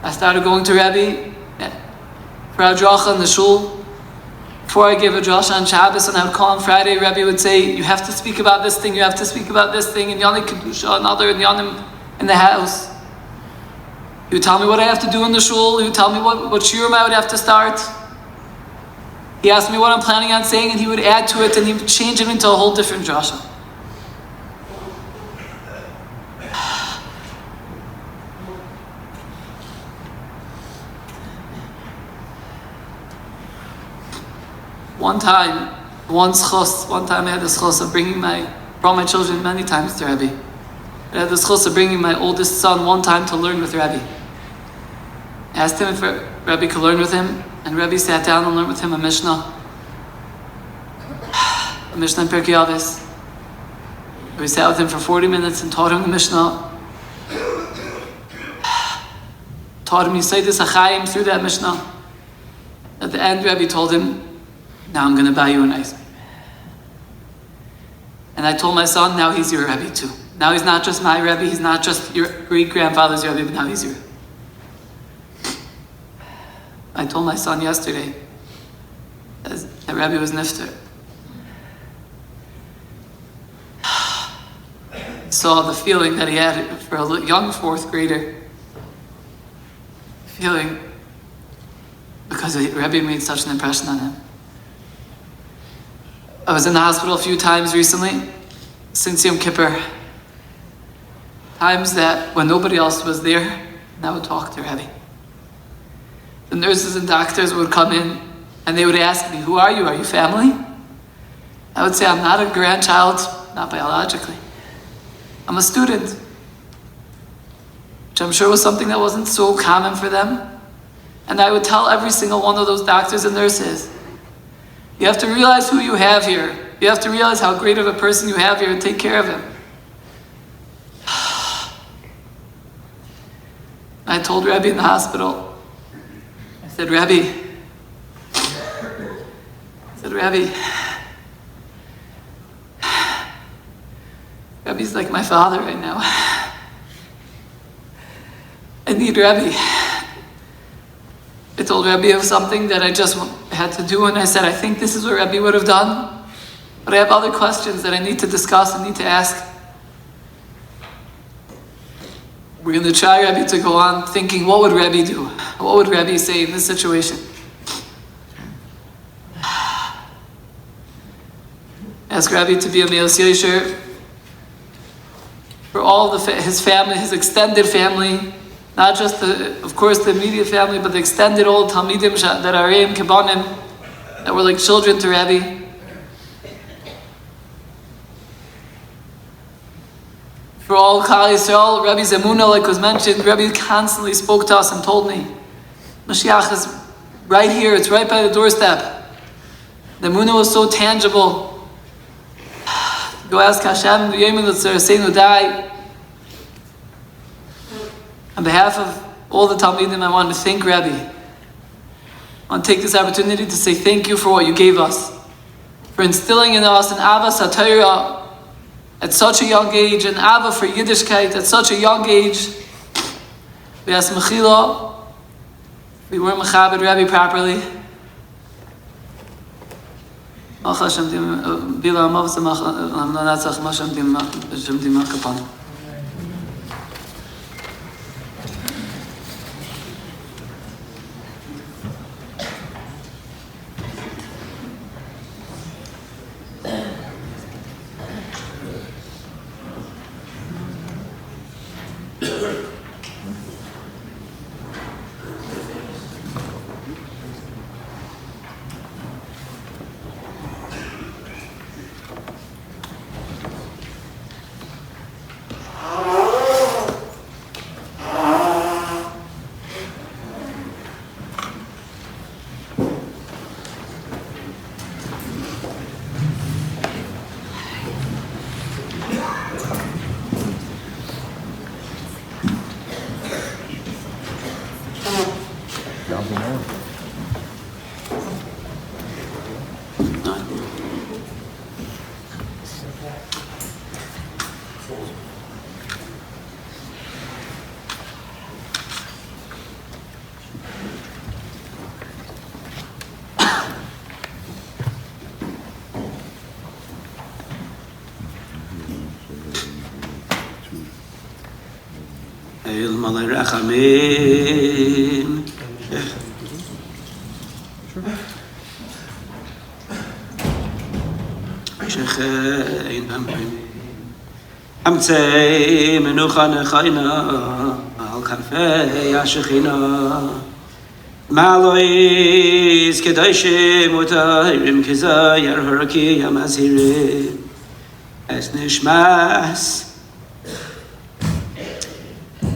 I started going to Rabbi for a dracha in the shul. Before I gave a drasha on Shabbos and I would call on Friday, Rabbi would say, you have to speak about this thing, you have to speak about this thing, and Yanik Kedusha, another, and Yanim in the house. He would tell me what I have to do in the shul, he would tell me what shiurim I would have to start. He asked me what I'm planning on saying, and he would add to it, and he would change it into a whole different drasha. One time I had the schos of brought my children many times to Rabbi. I had the schos of bringing my oldest son one time to learn with Rabbi. I asked him if Rabbi could learn with him, and Rabbi sat down and learned with him a Mishnah in Pirkei Avos. We sat with him for 40 minutes and taught him the Mishnah. Taught him Yisaitis HaChaim through that Mishnah. At the end, Rabbi told him, now I'm going to buy you an ice cream. And I told my son, now he's your Rabbi too. Now he's not just my Rabbi, he's not just your great-grandfather's Rabbi, but now he's your. I told my son yesterday that Rabbi was nifter. Saw the feeling that he had for a young fourth grader. Feeling because Rabbi made such an impression on him. I was in the hospital a few times recently, since Yom Kippur. Times that when nobody else was there, and I would talk to Rabbi. The nurses and doctors would come in and they would ask me, who are you? Are you family? I would say, I'm not a grandchild, not biologically. I'm a student. Which I'm sure was something that wasn't so common for them. And I would tell every single one of those doctors and nurses, you have to realize who you have here. You have to realize how great of a person you have here and take care of him. I told Rabbi in the hospital, I said, Rabbi, Rabbi's like my father right now. I need Rabbi. I told Rabbi of something that I just had to do, and I said, I think this is what Rabbi would have done, but I have other questions that I need to discuss and need to ask. We're going to try Rabbi to go on thinking, what would Rabbi do? What would Rabbi say in this situation? Ask Rabbi to be a Me'os Yosher for all his family, his extended family, not just of course the immediate family, but the extended old Talmidim that are Reim Kebanim, that were like children to Rabbi. For all Klal Yisrael, Rabbi's emunah, like was mentioned, Rabbi constantly spoke to us and told me, Mashiach is right here, it's right by the doorstep. The emunah was so tangible. Go ask Hashem, die. On behalf of all the Talmidim, I want to thank Rabbi. I want to take this opportunity to say thank you for what you gave us, for instilling in us an Avas HaTorah at such a young age, an Ava for Yiddishkeit at such a young age. We ask Mechila, we weren't Mechabed Rabbi properly. El Malay Rachamim. Shechein Bamim. Amtzei Menucha Nechayna Al Kanfei Ashechina. Malois Kedoshim Utayrim Kizayar Haraki Yamazirim. Es Nishmas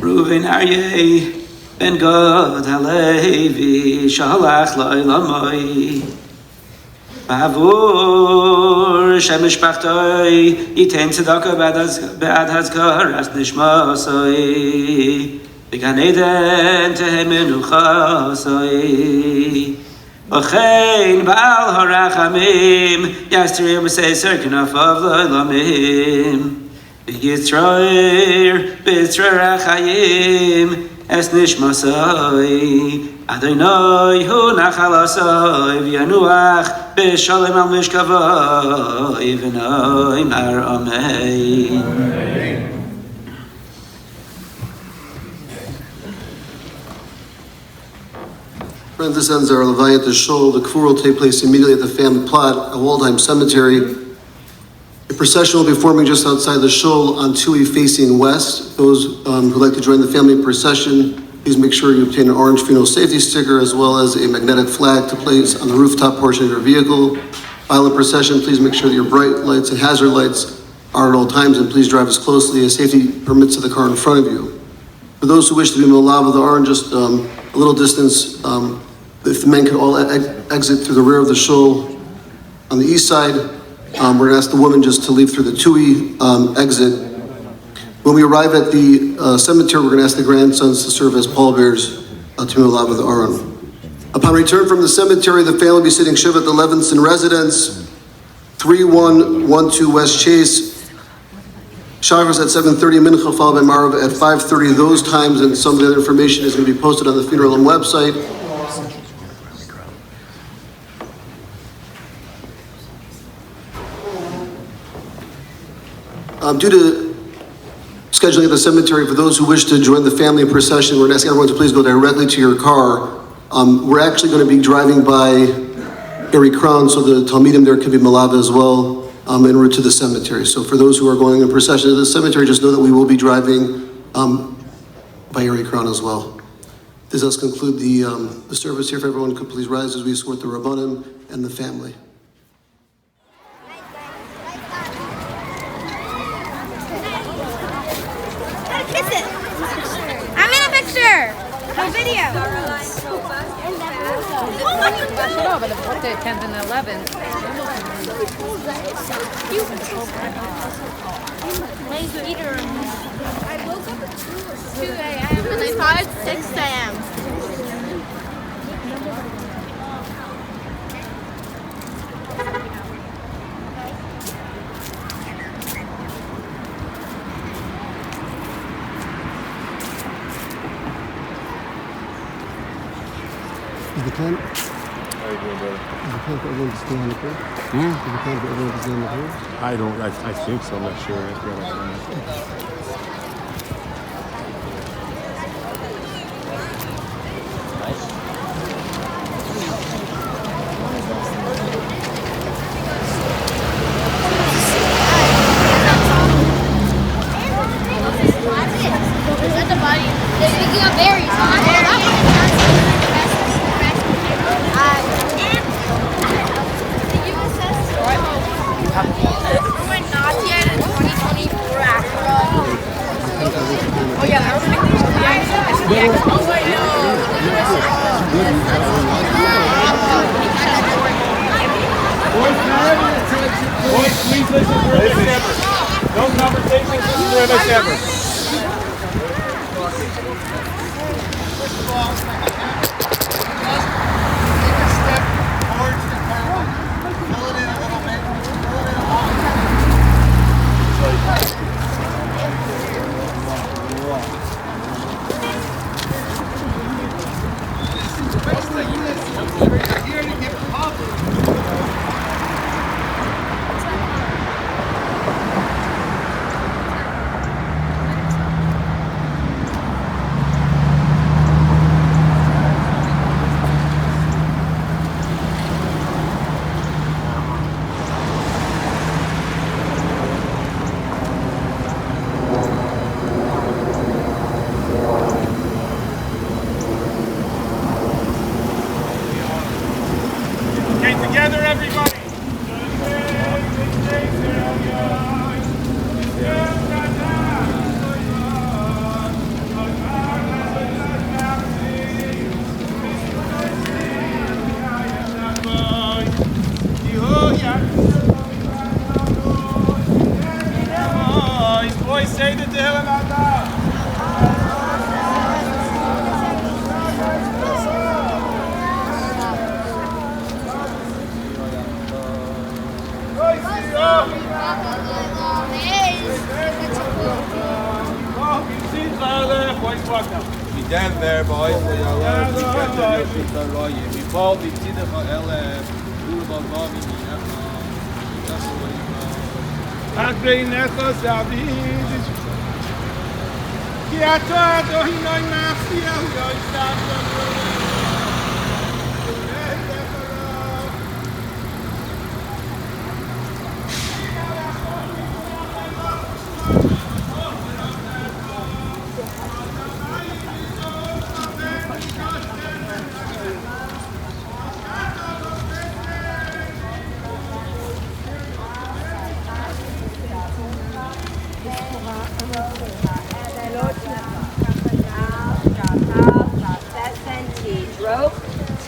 Reuven Aryeh Ben Gad Halevi Shalach Lailamai Bavur Shem Mishpachtoi Yiten Tzedakah Ba'ad Hazkar As Nishmasai Began Eden Tehem Menuchasai Ochein Baal Harachamim Yastirim B'Seiser K'nafav Lailamim Yitzroir, B'Yitzroir HaChayim, Es Nishmasai, Adonai Hu Nachalasai, V'Yanuach, B'Shalem Al Mishkavai, V'Noi Mar Amen. Friends, this ends our Levaya at the Shul. The Kfur will take place immediately at the family plot at Waldheim Cemetery. A procession will be forming just outside the shul on Tui facing west. Those who'd like to join the family procession, please make sure you obtain an orange funeral safety sticker as well as a magnetic flag to place on the rooftop portion of your vehicle. While in procession, please make sure that your bright lights and hazard lights are at all times, and please drive as closely as safety permits to the car in front of you. For those who wish to be Malav of the orange, just a little distance, if the men could all exit through the rear of the shul on the east side. We're going to ask the woman just to leave through the Tui exit. When we arrive at the cemetery, we're going to ask the grandsons to serve as pallbearers to Malav of the Aron. Upon return from the cemetery, the family will be sitting Shiva at the Levinson residence, 3112 West Chase. Shachar is at 7:30, Mincha followed by Marav at 5:30. Those times and some of the other information is going to be posted on the Funeral Home website. Due to scheduling at the cemetery, for those who wish to join the family procession, we're asking everyone to please go directly to your car. We're actually going to be driving by Erie Crown, so the Talmidim there can be Malava as well, en route to the cemetery. So for those who are going in procession to the cemetery, just know that we will be driving by Erie Crown as well. This does conclude the service here. If everyone could please rise as we escort the Rabbanim and the family. Kiss it. I'm in a picture. No video. but לפחות 10 and 11. I woke up at 2 a.m. and I thought it's 6 a.m. Is the plan? How are you doing, brother? Is the plan for everyone to stay on the curb? Is the plan for everyone to stay on the curb? I think so, I'm not sure. Is that the body? They're picking up berries. Oh yeah, that was Boys, please listen for Rabbi Shepherd. No conversations, listen to Rabbi Shepherd. Okay, together, everybody. Boys, say the Tehillim out loud. We stand there, boys, for your Lord. We get to your feet, our Lord. We fall, we see them for Elef. We will go, we need them. That's the way you go. Adrenecha David. Ki ato Adonai nafsi el yoisam.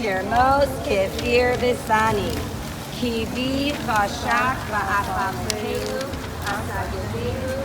Tirmos kefir visani, kivi vashak va'afafeu asagaveu